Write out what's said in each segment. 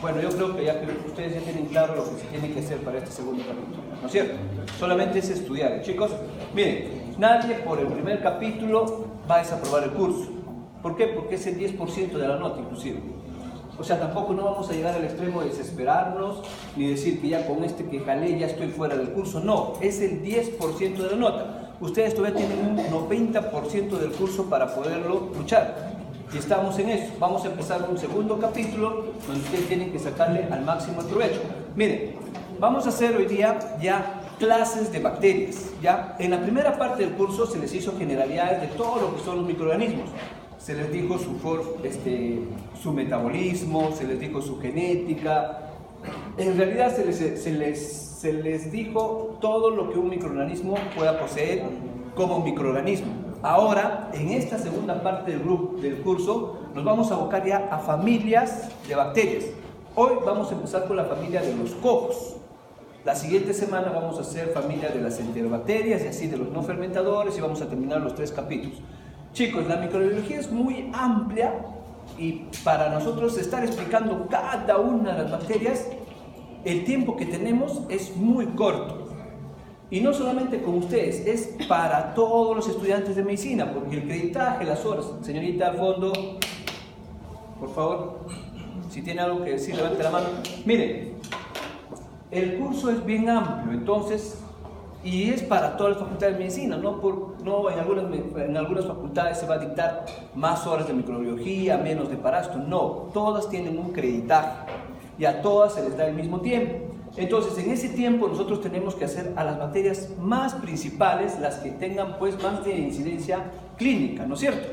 Bueno, yo creo que ya que ustedes ya tienen claro lo que se tiene que hacer para este segundo capítulo, ¿no es cierto? Solamente es estudiar. Chicos, miren, nadie por el primer capítulo va a desaprobar el curso. ¿Por qué? Porque es el 10% de la nota inclusive. O sea, tampoco no vamos a llegar al extremo de desesperarnos, ni decir que ya con este que jalé ya estoy fuera del curso. No, es el 10% de la nota. Ustedes todavía tienen un 90% del curso para poderlo luchar. Y estamos en eso. Vamos a empezar un segundo capítulo donde ustedes tienen que sacarle al máximo el provecho. Miren, vamos a hacer hoy día ya clases de bacterias. ¿Ya? En la primera parte del curso se les hizo generalidades de todo lo que son los microorganismos. Se les dijo su metabolismo, se les dijo su genética. En realidad se les dijo todo lo que un microorganismo pueda poseer como microorganismo. Ahora, en esta segunda parte del curso, nos vamos a abocar ya a familias de bacterias. Hoy vamos a empezar con la familia de los cocos. La siguiente semana vamos a hacer familia de las enterobacterias y así de los no fermentadores y vamos a terminar los 3 capítulos. Chicos, la microbiología es muy amplia y para nosotros estar explicando cada una de las bacterias, el tiempo que tenemos es muy corto. Y no solamente con ustedes, es para todos los estudiantes de medicina, porque el creditaje, las horas, señorita al fondo, por favor, si tiene algo que decir, levante la mano. Miren, el curso es bien amplio, entonces, y es para todas las facultades de medicina, en algunas facultades se va a dictar más horas de microbiología, menos de parásitos, no, todas tienen un creditaje y a todas se les da el mismo tiempo. Entonces, en ese tiempo nosotros tenemos que hacer a las materias más principales, las que tengan pues más de incidencia clínica, ¿no es cierto?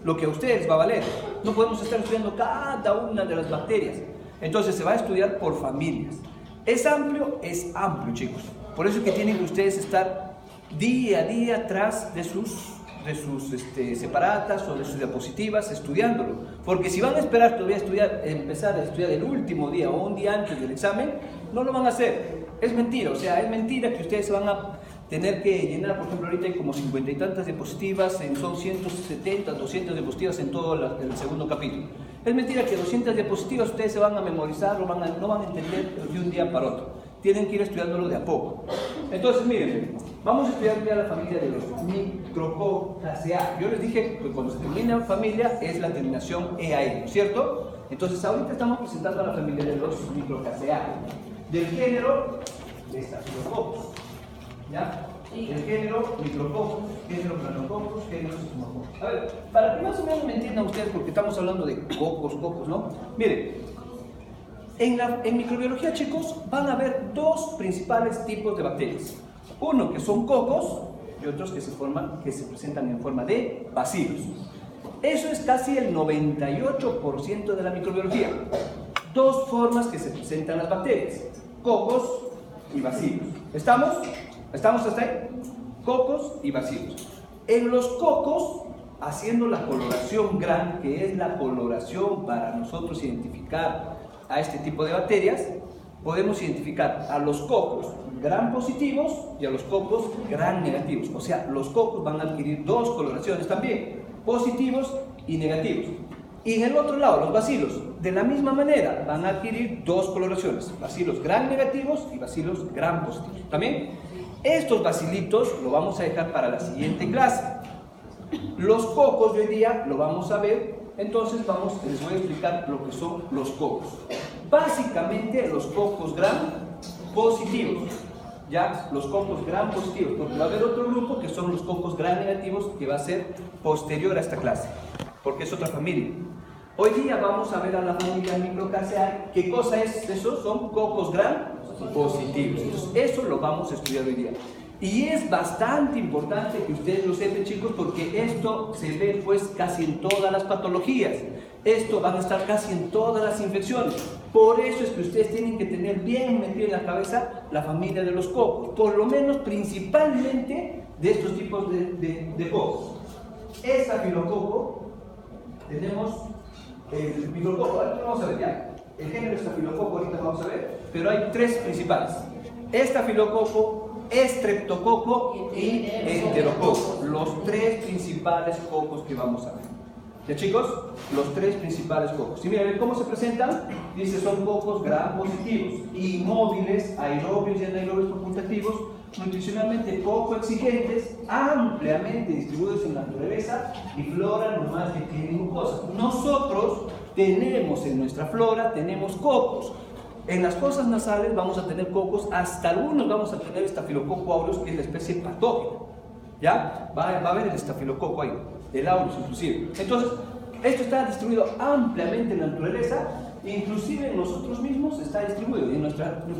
Lo que a ustedes va a valer. No podemos estar estudiando cada una de las bacterias. Entonces, se va a estudiar por familias. Es amplio, chicos. Por eso es que tienen que ustedes estar día a día atrás de sus separatas o de sus diapositivas estudiándolo, porque si van a esperar todavía empezar a estudiar el último día o un día antes del examen, no lo van a hacer. Es mentira, o sea, es mentira que ustedes se van a tener que llenar. Por ejemplo, ahorita hay como 50 y tantas diapositivas, son 170, 200 diapositivas en todo el segundo capítulo. Es mentira que 200 diapositivas ustedes se van a memorizar o no van a entender de un día para otro. Tienen que ir estudiándolo de a poco. Entonces, miren, vamos a estudiar ya la familia de los Micrococaceae. Yo les dije que cuando se termina familia es la terminación EAE, ¿no es cierto? Entonces, ahorita estamos presentando a la familia de los Micrococaceae. Del género de Staphylococcus, ¿ya? El género Micrococcus, género Planococcus, género Pseudomonas. A ver, para que más o menos me entiendan ustedes, porque estamos hablando de cocos, ¿no? Miren, en microbiología, chicos, van a haber 2 principales tipos de bacterias. Uno que son cocos y otros que se presentan en forma de bacilos. Eso es casi el 98% de la microbiología. 2 formas que se presentan las bacterias: cocos y bacilos. ¿Estamos? ¿Estamos hasta ahí? Cocos y bacilos. En los cocos, haciendo la coloración GRAN, que es la coloración para nosotros identificar a este tipo de bacterias, podemos identificar a los cocos GRAN positivos y a los cocos GRAN negativos. O sea, los cocos van a adquirir 2 coloraciones también, positivos y negativos. Y en el otro lado, los bacilos, de la misma manera, van a adquirir 2 coloraciones, bacilos GRAN negativos y bacilos GRAN positivos. ¿También? Estos bacilitos lo vamos a dejar para la siguiente clase. Los cocos de hoy día lo vamos a ver. Entonces les voy a explicar lo que son los cocos. Básicamente los cocos GRAN positivos, ya, los cocos GRAN positivos, porque va a haber otro grupo que son los cocos GRAN negativos, que va a ser posterior a esta clase, porque es otra familia. Hoy día vamos a ver a la familia Micrococaceae. ¿Qué cosa es eso? Son cocos GRAN positivos. Entonces, eso lo vamos a estudiar hoy día. Y es bastante importante que ustedes lo sepan, chicos, porque esto se ve pues casi en todas las patologías. Esto van a estar casi en todas las infecciones. Por eso es que ustedes tienen que tener bien metido en la cabeza la familia de los cocos, por lo menos principalmente de estos tipos de cocos. Estafilococo, tenemos el micrococo, ahorita vamos a ver ya. El género estafilococo ahorita vamos a ver, pero hay 3 principales: estafilococo, estreptococo y enterococo, los 3 principales cocos que vamos a ver. ¿Ya, chicos? Los tres principales cocos. Y miren cómo se presentan. Dice, son cocos gram positivos, inmóviles, aerobios y anaerobios facultativos, nutricionalmente poco exigentes, ampliamente distribuidos en la naturaleza y flora normal que tienen mucosa. Nosotros tenemos en nuestra flora, tenemos cocos. En las fosas nasales vamos a tener cocos, hasta algunos vamos a tener estafilococo aureus, que es la especie patógena. ¿Ya? Va a haber el estafilococo ahí, el aureus inclusive. Entonces, esto está distribuido ampliamente en la naturaleza, inclusive en nosotros mismos está distribuido.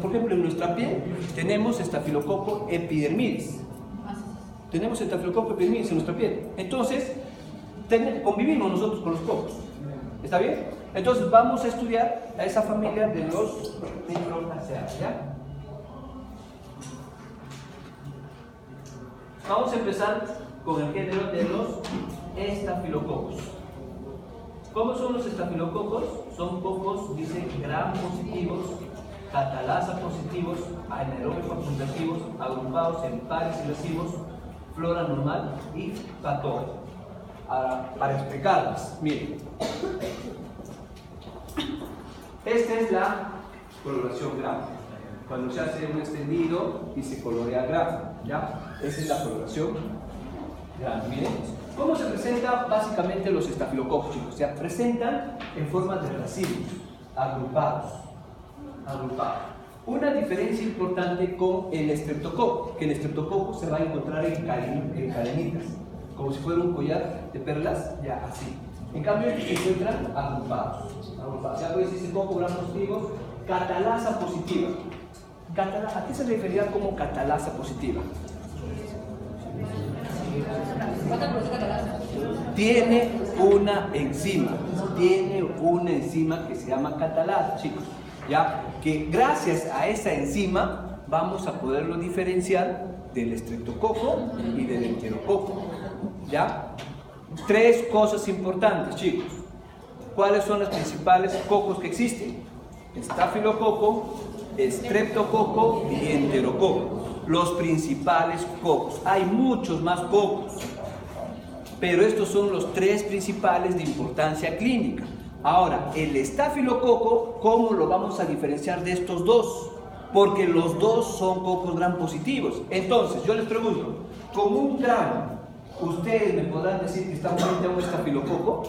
Por ejemplo, en nuestra piel tenemos estafilococo epidermidis. Tenemos estafilococo epidermidis en nuestra piel. Entonces, convivimos nosotros con los cocos. ¿Está bien? Entonces vamos a estudiar a esa familia de los micronaceados, ¿ya? Vamos a empezar con el género de los estafilococos. ¿Cómo son los estafilococos? Son cocos, dice, gram positivos, catalasa positivos, anaerobios facultativos, agrupados en pares y racimos, flora normal y patógena. Ahora, para explicarlas, miren. Esta es la coloración gram. Cuando se hace un extendido y se colorea gram, ¿ya? Esa es la coloración gram. Miren, ¿cómo se presenta básicamente los estafilococos, chicos? Se presentan en forma de racimos, agrupados. Una diferencia importante con el estreptococo, que el estreptococo se va a encontrar en cadenitas, como si fuera un collar de perlas, ya así. En cambio, se encuentran agrupados. Ya puedes decir coco gram positivos, catalasa positiva. ¿A qué se refería como catalasa positiva? Tiene una enzima que se llama catalasa, chicos. ¿Ya? Que gracias a esa enzima vamos a poderlo diferenciar del estreptococo y del enterococo. ¿Ya? Tres cosas importantes, chicos. ¿Cuáles son los principales cocos que existen? Estafilococo, estreptococo y enterococo. Los principales cocos. Hay muchos más cocos, pero estos son los tres principales de importancia clínica. Ahora, el estafilococo, ¿cómo lo vamos a diferenciar de estos dos? Porque los dos son cocos gram positivos. Entonces, yo les pregunto, con un gram, ¿ustedes me podrán decir que están frente a un estafilococo?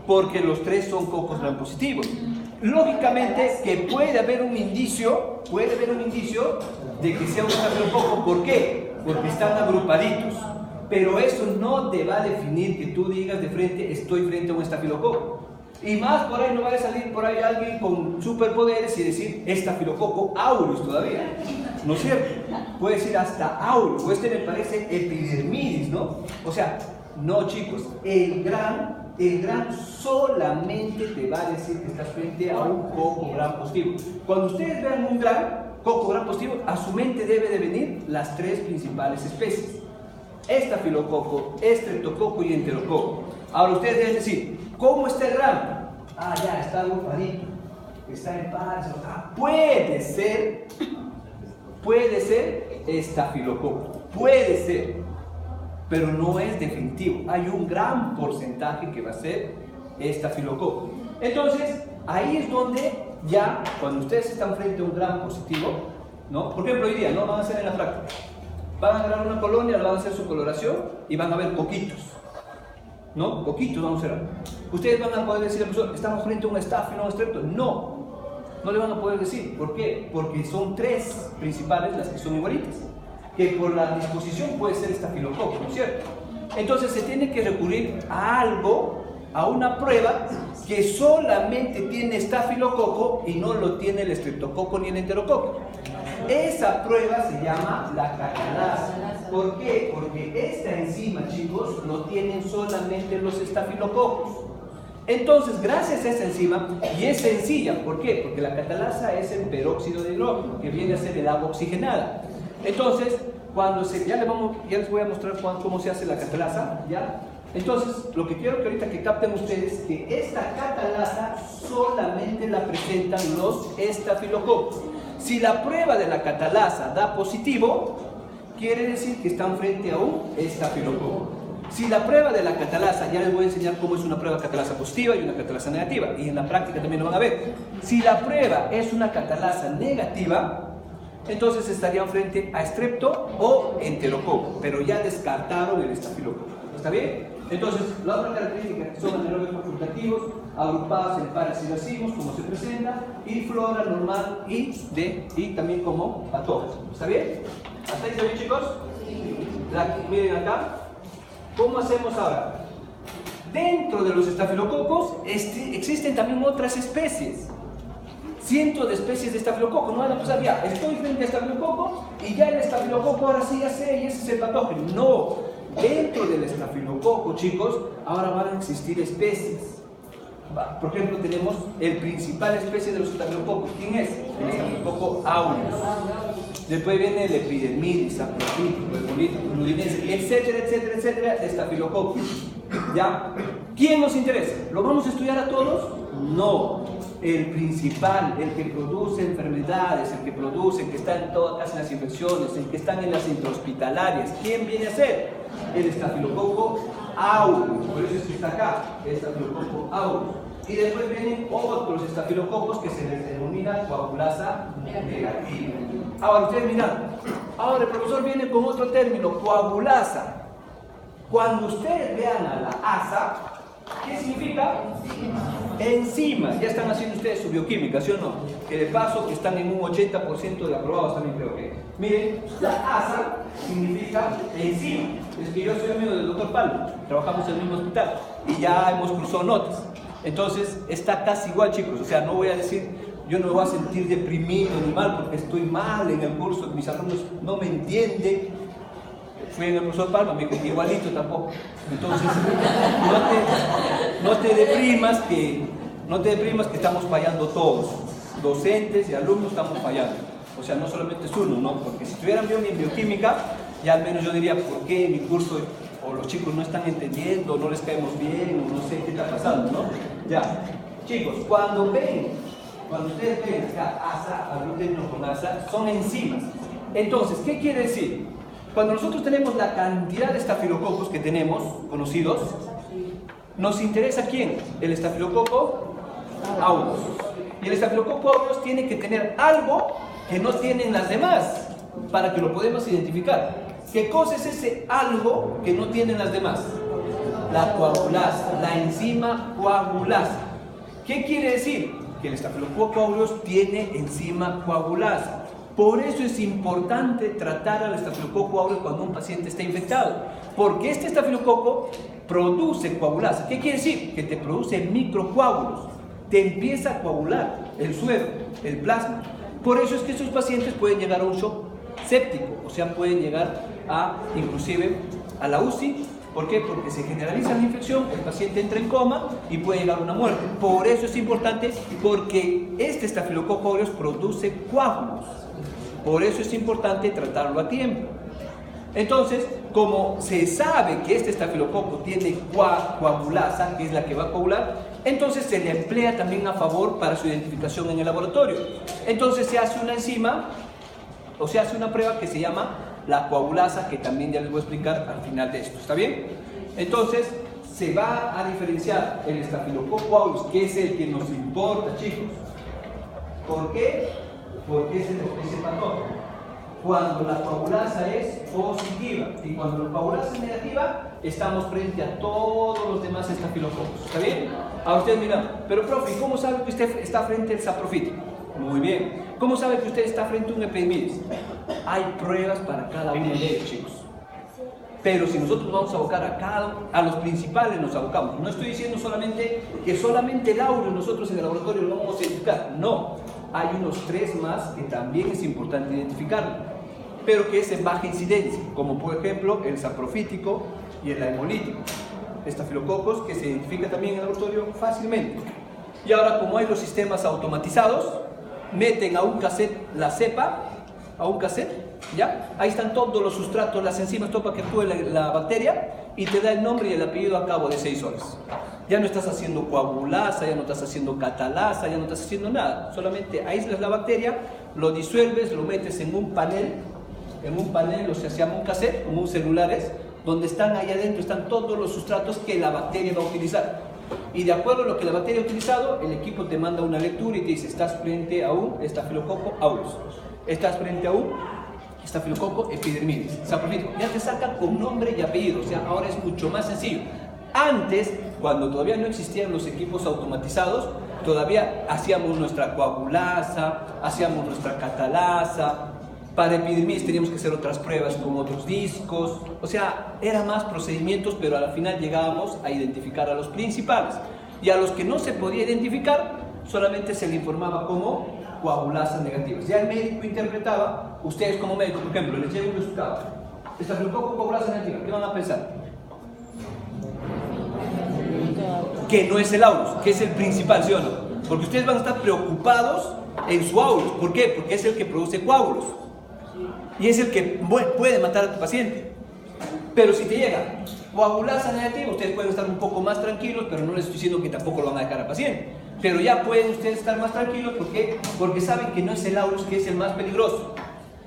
Porque los tres son cocos gram positivos. Lógicamente que puede haber un indicio de que sea un estafilococo. ¿Por qué? Porque están agrupaditos. Pero eso no te va a definir que tú digas de frente, estoy frente a un estafilococo. Y más por ahí no va a salir por ahí alguien con superpoderes y decir estafilococo aureus todavía. ¿No es cierto? Puede decir hasta aureus, o este me parece epidermidis, ¿no? O sea, no, chicos, el gran solamente te va a decir que estás frente a un coco gram positivo. Cuando ustedes vean un coco gram positivo, a su mente debe de venir las tres principales especies: estafilococo, estreptococo y enterococo. Ahora ustedes deben decir, ¿cómo está el gram? Ah, ya, está agrupadito, está en pares. Puede ser estafilococo, puede ser, pero no es definitivo. Hay un gran porcentaje que va a ser estafilococo. Entonces, ahí es donde ya, cuando ustedes están frente a un gram positivo, ¿no? Por ejemplo, hoy día, ¿no? Van a hacer en la práctica. Van a agarrar una colonia, le van a hacer su coloración y van a ver coquitos, ¿no? Coquitos vamos a ver. Ustedes van a poder decir al profesor, ¿estamos frente a un estafilo o un estrepto? No le van a poder decir. ¿Por qué? Porque son tres principales las que son igualitas, que por la disposición puede ser estafilococo, ¿no es cierto? Entonces se tiene que recurrir a algo, a una prueba que solamente tiene estafilococo y no lo tiene el estreptococo ni el enterococo. Esa prueba se llama la catalasa. ¿Por qué? Porque esta enzima, chicos, lo tienen solamente los estafilococos. Entonces, gracias a esa enzima, y es sencilla, ¿por qué? Porque la catalasa es el peróxido de hidrógeno, que viene a ser el agua oxigenada. Entonces, ya les voy a mostrar cómo se hace la catalasa, ¿ya? Entonces, lo que quiero que ahorita que capten ustedes es que esta catalasa solamente la presentan los estafilococos. Si la prueba de la catalasa da positivo, quiere decir que están frente a un estafilococo. Si la prueba de la catalasa, ya les voy a enseñar cómo es una prueba catalasa positiva y una catalasa negativa, y en la práctica también lo van a ver. Si la prueba es una catalasa negativa, entonces estarían frente a estrepto o enterococo, pero ya descartaron el estafilococo. ¿Está bien? Entonces, la otra característica son anaerobios facultativos, agrupados en pares y racimos, como se presenta, y flora normal y también como patógenos. ¿Está bien? ¿Hasta ahí está bien, chicos? Miren acá. ¿Cómo hacemos ahora? Dentro de los estafilococos existen también otras especies. Cientos de especies de estafilococo. No van a pensar, ya, estoy frente a estafilococo y ya el estafilococo ahora sí ya sé y ese es el patógeno. No, dentro del estafilococo, chicos, ahora van a existir especies. Por ejemplo, tenemos el principal especie de los estafilococos. ¿Quién es? El estafilococo aureus. Después viene el epidermidis, saprofítico, hemolytico, ludinense, etcétera, etcétera, etcétera, de estafilococos. ¿Ya? ¿Quién nos interesa? ¿Lo vamos a estudiar a todos? No. El principal, el que produce enfermedades, el que produce, el que está en todas casi las infecciones, el que está en las intrahospitalarias, ¿quién viene a ser? El estafilococo aureus. Por eso es que está acá, el estafilococo aureus. Y después vienen otros estafilococos que se les denomina coagulasa negativa. Ahora ustedes miran, ahora el profesor viene con otro término, coagulasa. Cuando ustedes vean a la asa, ¿qué significa? Enzima. Ya están haciendo ustedes su bioquímica, ¿sí o no? Que de paso que están en un 80% de aprobados también creo que. Miren, la asa significa enzima. Es que yo soy amigo del doctor Palma, trabajamos en el mismo hospital y ya hemos cruzado notas. Entonces está casi igual, chicos. O sea, no voy a decir, yo no me voy a sentir deprimido ni mal porque estoy mal en el curso, mis alumnos no me entienden. Fui en el profesor Palma, me dijo igualito tampoco. Entonces, no te deprimas que estamos fallando todos. Docentes y alumnos estamos fallando. O sea, no solamente es uno, ¿no? Porque si estuvieran bien en bioquímica, ya al menos yo diría, ¿por qué mi curso o los chicos no están entendiendo, no les caemos bien, o no sé qué está pasando, ¿no? Ya. Chicos, cuando ustedes ven acá asa, agluteno con asa, son enzimas. Entonces, ¿qué quiere decir? Cuando nosotros tenemos la cantidad de estafilococos que tenemos conocidos, nos interesa ¿quién? El estafilococo aureus. Y el estafilococo aureus tiene que tener algo que no tienen las demás para que lo podamos identificar. ¿Qué cosa es ese algo que no tienen las demás? La coagulasa, la enzima coagulasa. ¿Qué quiere decir? Que el estafilococo aureus tiene enzima coagulasa. Por eso es importante tratar al estafilococo aureus cuando un paciente está infectado, porque este estafilococo produce coagulasa. ¿Qué quiere decir? Que te produce microcoágulos, te empieza a coagular el suero, el plasma. Por eso es que esos pacientes pueden llegar a un shock séptico, o sea, pueden llegar inclusive a la UCI. ¿Por qué? Porque se generaliza la infección, el paciente entra en coma y puede llegar a una muerte. Por eso es importante, porque este estafilococo aureus produce coágulos. Por eso es importante tratarlo a tiempo. Entonces, como se sabe que este estafilococo tiene coagulasa, que es la que va a coagular, entonces se le emplea también a favor para su identificación en el laboratorio. Entonces se hace una enzima, o se hace una prueba que se llama la coagulasa, que también ya les voy a explicar al final de esto. ¿Está bien? Entonces, se va a diferenciar el estafilococo aureus, que es el que nos importa, chicos. ¿Por qué? Porque es ese patógeno. Cuando la coagulasa es positiva y cuando la coagulasa es negativa, estamos frente a todos los demás estafilococos. ¿Está bien? Ahora ustedes miran, pero profe, ¿cómo sabe que usted está frente al saprofítico? Muy bien. ¿Cómo sabe que usted está frente a un epidermidis? Hay pruebas para cada uno de ellos, chicos. Pero si nosotros nos vamos a abocar a los principales nos abocamos. No estoy diciendo solamente que solamente el aureus nosotros en el laboratorio lo vamos a identificar. No. Hay unos 3 más que también es importante identificarlo, pero que es en baja incidencia, como por ejemplo el saprofítico y el hemolítico. Estafilococos que se identifica también en el laboratorio fácilmente. Y ahora, como hay los sistemas automatizados, meten a un cassette la cepa, a un cassette, ¿ya? Ahí están todos los sustratos, las enzimas, todo para que actúe la bacteria y te da el nombre y el apellido a cabo de 6 horas. Ya no estás haciendo coagulasa, ya no estás haciendo catalasa, ya no estás haciendo nada. Solamente aíslas la bacteria, lo disuelves, lo metes en un panel, o sea, se llama un cassette, como un celulares, donde están ahí adentro, están todos los sustratos que la bacteria va a utilizar. Y de acuerdo a lo que la bacteria ha utilizado, el equipo te manda una lectura y te dice, estás frente a un Staphylococcus aureus, estás frente a un Staphylococcus epidermidis, saprofito. Ya te saca con nombre y apellido, o sea, ahora es mucho más sencillo. Antes, cuando todavía no existían los equipos automatizados, todavía hacíamos nuestra coagulasa, hacíamos nuestra catalasa. Para epidermidis teníamos que hacer otras pruebas con otros discos, o sea, eran más procedimientos, pero al final llegábamos a identificar a los principales. Y a los que no se podía identificar, solamente se le informaba como coagulasas negativas. Ya el médico interpretaba, ustedes como médico, por ejemplo, les llega un resultado, Staphylococcus coagulasa negativa, ¿qué van a pensar? Que no es el aureus, que es el principal, ¿sí o no? Porque ustedes van a estar preocupados en su aureus. ¿Por qué? Porque es el que produce coágulos. Y es el que puede matar a tu paciente. Pero si te llega coagulasa negativa, ustedes pueden estar un poco más tranquilos, pero no les estoy diciendo que tampoco lo van a dejar al paciente. Pero ya pueden ustedes estar más tranquilos, porque saben que no es el aureus que es el más peligroso.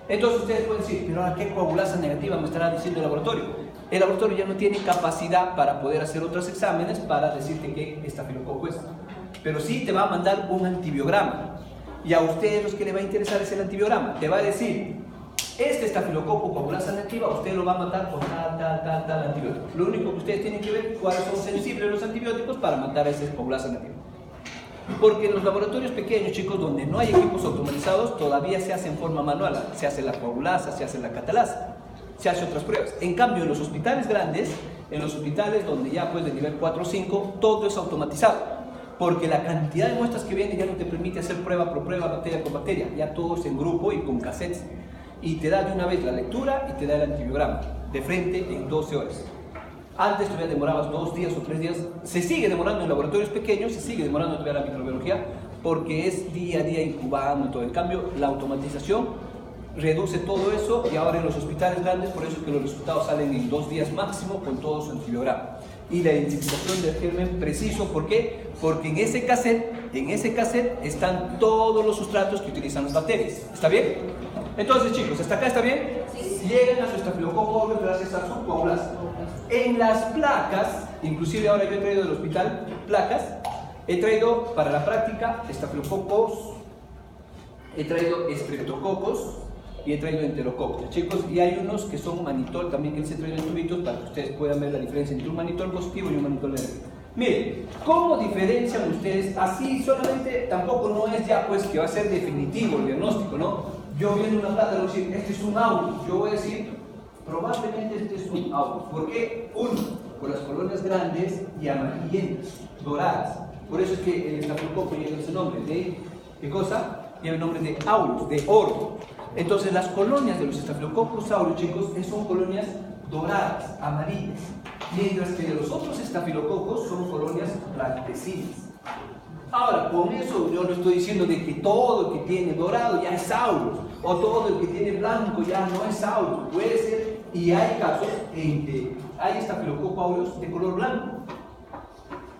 Entonces ustedes pueden decir, pero ahora ¿qué coagulasa negativa me estará diciendo el laboratorio? El laboratorio ya no tiene capacidad para poder hacer otros exámenes para decirte que estafilococo es. Pero sí te va a mandar un antibiograma. Y a ustedes los que les va a interesar es el antibiograma. Te va a decir, este estafilococo coagulasa negativa, usted lo va a matar con tal antibiótico. Lo único que ustedes tienen que ver es cuáles son sensibles los antibióticos para matar a ese coagulasa negativa. Porque en los laboratorios pequeños, chicos, donde no hay equipos automatizados, todavía se hace en forma manual. Se hace la coagulasa, se hace la catalasa, se hace otras pruebas. En cambio, en los hospitales grandes, en los hospitales donde ya pues de nivel 4 o 5, todo es automatizado. Porque la cantidad de muestras que vienen ya no te permite hacer prueba por prueba, bacteria por bacteria. Ya todo es en grupo y con cassettes. Y te da de una vez la lectura y te da el antibiograma de frente en 12 horas. Antes todavía demorabas 2 días o 3 días. Se sigue demorando en laboratorios pequeños, se sigue demorando todavía la microbiología, porque es día a día incubando y todo. En cambio, la automatización reduce todo eso, y ahora en los hospitales grandes, por eso es que los resultados salen en 2 días máximo con todo su antibiograma. Y la identificación del germen preciso, ¿por qué? Porque en ese cassette están todos los sustratos que utilizan las bacterias. ¿Está bien? Entonces, chicos, ¿hasta acá está bien? Sí. Llegan a su estafilococo gracias a su coagulasa. En las placas, inclusive ahora yo he traído del hospital placas, he traído para la práctica estafilococos, he traído estreptococos y he traído enterococos, chicos, y hay unos que son manitol también que les he traído en tubitos para que ustedes puedan ver la diferencia entre un manitol positivo y un manitol negativo. Miren, ¿cómo diferencian ustedes? Así solamente tampoco no es ya pues que va a ser definitivo el diagnóstico, ¿no? Yo viendo una plata, voy a decir, este es un aureus. Yo voy a decir, probablemente este es un aureus. ¿Por qué? Uno, por las colonias grandes y amarillentas, doradas. Por eso es que el estafilococo lleva ese nombre de, ¿qué cosa? Lleva el nombre de aureus, de oro. Entonces las colonias de los estafilococcus aureus, chicos, son colonias doradas, amarillas. Mientras que de los otros estafilococos son colonias blanquecinas. Ahora, con eso yo no estoy diciendo de que todo el que tiene dorado ya es aureus, o todo el que tiene blanco ya no es aureus. Puede ser, y hay casos en que hay estafilococcus aureus de color blanco.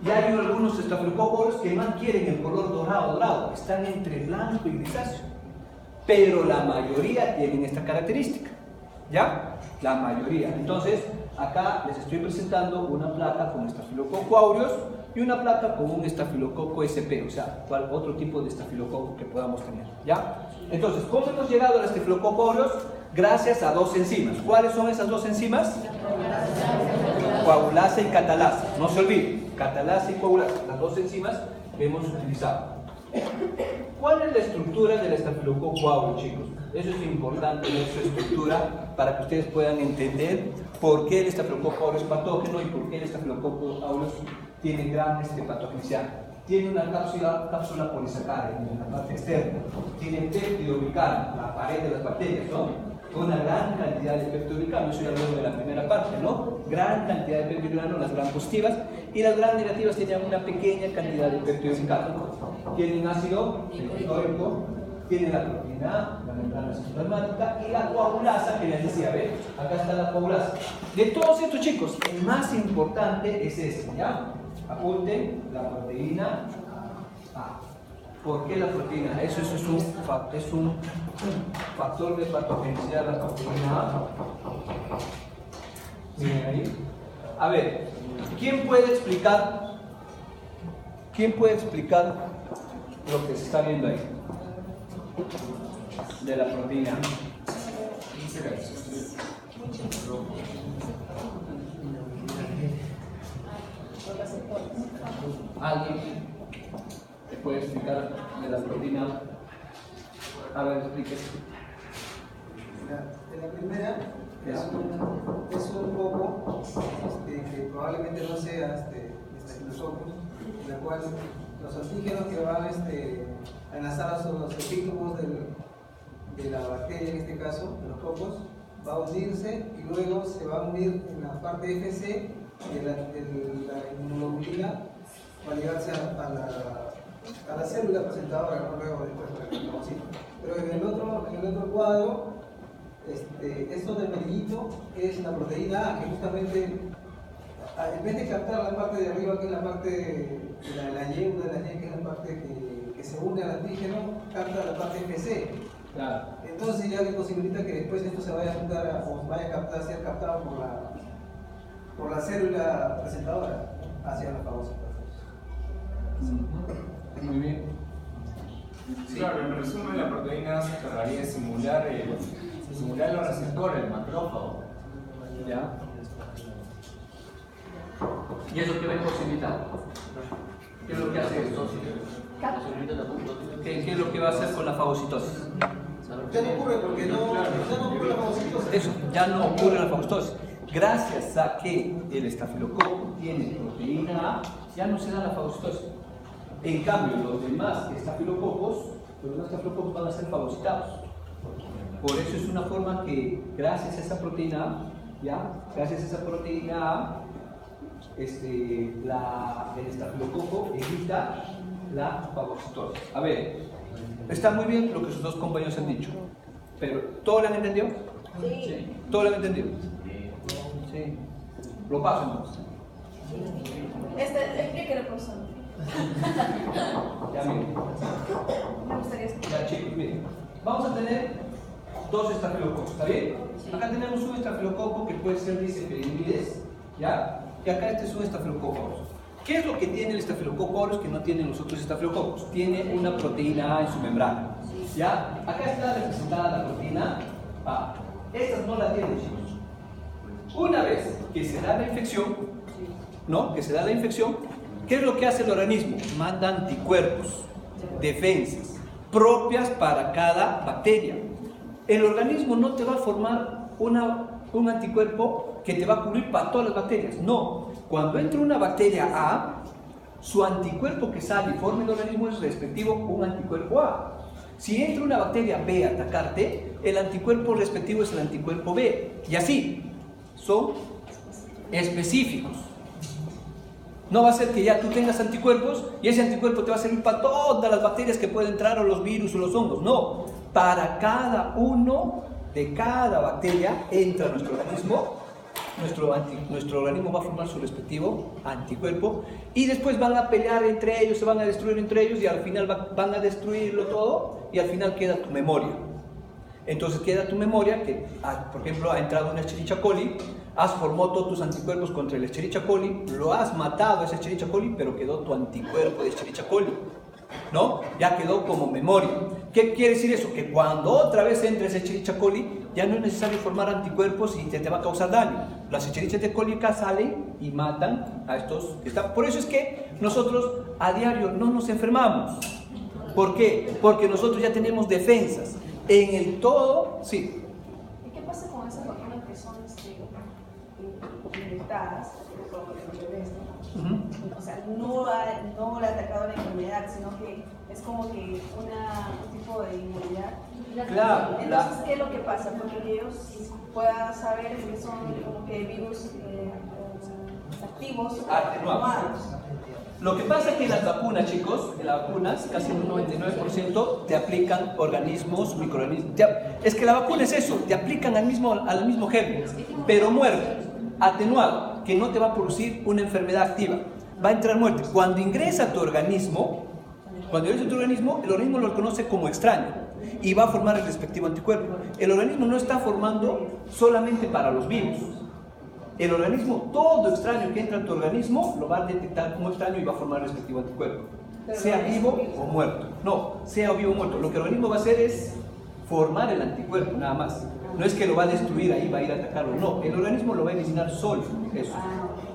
Y hay algunos estafilococcus aureus que no adquieren el color dorado, están entre blanco y grisáceo. Pero la mayoría tienen esta característica, ¿ya? La mayoría. Entonces, acá les estoy presentando una placa con estafilococcus aureus y una placa con un estafilococo SP, o sea, otro tipo de estafilococo que podamos tener, ¿ya? Entonces, ¿cómo hemos llegado al estafilococo aureus? Gracias a 2 enzimas. ¿Cuáles son esas 2 enzimas? Coagulasa y catalasa. No se olviden, catalasa y coagulasa, las 2 enzimas que hemos utilizado. ¿Cuál es la estructura del estafilococo aureus, chicos? Eso es importante, ver su estructura para que ustedes puedan entender por qué el estafilococo aureus es patógeno y por qué el estafilococo aureus tiene gran patogenicidad. Tiene una cápsula polisacárica en la parte externa, tiene peptidoglicano, la pared de las bacterias, ¿no? Una gran cantidad de peptidoglicano, eso ya lo de la primera parte, ¿no? Gran cantidad de peptidoglicano, las gram positivas, y las gram negativas tienen una pequeña cantidad de peptidoglicano. Tienen ácido clorhídrico, tienen la proteína, la membrana citoplasmática y la coagulasa que les decía, ¿ven? Acá está la coagulasa. De todos estos, chicos, el más importante es este, ¿ya? Apunten la proteína A. ¿Por qué la proteína? Eso es un factor de patogenicidad, la proteína A. Miren ahí. A ver, ¿quién puede explicar lo que se está viendo ahí? De la proteína. ¿Alguien te puede explicar de la proteína? A ver, explique. La primera es un poco que probablemente no sea estafilococcus, en la cual los antígenos que van a enlazar a los epítopos de la bacteria, en este caso, de los cocos, va a unirse y luego se va a unir en la parte FC de la inmunoglobulina para llegarse a la célula presentadora, luego después para que lo así. Pero en el otro cuadro, esto del perillito es la proteína A, que justamente, en vez de captar la parte de arriba, que es la parte de la Y, que es la parte que se une al antígeno, capta la parte FC. Claro. Entonces ya le posibilita que después esto se vaya a juntar o vaya a captar, ser captado por la célula presentadora hacia la fagocitosis. Muy bien. Sí. Claro, en resumen, la proteína se encargaría de simular los receptores del macrófago. ¿Ya? ¿Y eso qué va a imposibilitar? ¿Qué es lo que hace esto? ¿Qué es lo que va a hacer con la fagocitosis? Ya no ocurre porque no ocurre la fagocitosis. Eso, ya no ocurre la fagocitosis. Gracias a que el estafilococo tiene proteína A, ya no se da la fagocitosis. En cambio, los demás estafilococos van a ser fagocitados. Por eso es una forma que, gracias a esa proteína A, el estafilococo evita la fagocitosis. A ver, está muy bien lo que sus dos compañeros han dicho, pero ¿todo lo han entendido? Sí. ¿Todo lo han entendido? Sí. Lo paso entonces. Explíquelo, profesor. Ya miren. Me gustaría escuchar. Ya chicos, miren. Vamos a tener dos estafilococos, ¿está bien? Acá tenemos un estafilococo que puede ser dice ¿ya? Y acá este es un estafilococo aureus. ¿Qué es lo que tiene el estafilococo aureus que no tienen los otros estafilococos? Tiene una proteína A en su membrana, ¿ya? Acá está representada la proteína A. Estas no la tienen, chicos. Una vez que se da la infección, ¿qué es lo que hace el organismo? Manda anticuerpos, defensas, propias para cada bacteria. El organismo no te va a formar un anticuerpo que te va a cubrir para todas las bacterias. No, cuando entra una bacteria A, su anticuerpo que sale y forma el organismo es respectivo un anticuerpo A. Si entra una bacteria B a atacarte, el anticuerpo respectivo es el anticuerpo B. Y así, son específicos. No va a ser que ya tú tengas anticuerpos y ese anticuerpo te va a servir para todas las bacterias que pueden entrar o los virus o los hongos. No, para cada uno de cada bacteria entra a nuestro organismo, nuestro organismo va a formar su respectivo anticuerpo y después van a pelear entre ellos, se van a destruir entre ellos y al final van a destruirlo todo y al final queda tu memoria. Entonces queda tu memoria que, por ejemplo, ha entrado una Escherichia coli, has formado todos tus anticuerpos contra el Escherichia coli, lo has matado a ese Escherichia coli, pero quedó tu anticuerpo de Escherichia coli, ¿no? Ya quedó como memoria. ¿Qué quiere decir eso? Que cuando otra vez entre ese Escherichia coli, ya no es necesario formar anticuerpos y te va a causar daño. Las Escherichia coli salen y matan a estos que están. Por eso es que nosotros a diario no nos enfermamos. ¿Por qué? Porque nosotros ya tenemos defensas. En el todo, sí. ¿Y qué pasa con esas vacunas que son inyectadas por los bebés? O sea, no le ha atacado la enfermedad, sino que es como que un tipo de inmunidad. Claro. Entonces, ¿qué es lo que pasa? Porque ellos puedan saber que son como que virus activos, atenuados. Lo que pasa es que en las vacunas, chicos, en las vacunas, casi un 99% te aplican organismos, microorganismos. Es que la vacuna es eso, te aplican al mismo germen, pero muerto, atenuado, que no te va a producir una enfermedad activa. Va a entrar muerte. Cuando ingresa a tu organismo, el organismo lo reconoce como extraño y va a formar el respectivo anticuerpo. El organismo no está formando solamente para los virus. el organismo, todo extraño que entra en tu organismo, lo va a detectar como extraño y va a formar el respectivo anticuerpo. Sea vivo o muerto. No, sea vivo o muerto. Lo que el organismo va a hacer es formar el anticuerpo, nada más. No es que lo va a destruir ahí, va a ir a atacarlo. No, el organismo lo va a eliminar solo. Eso,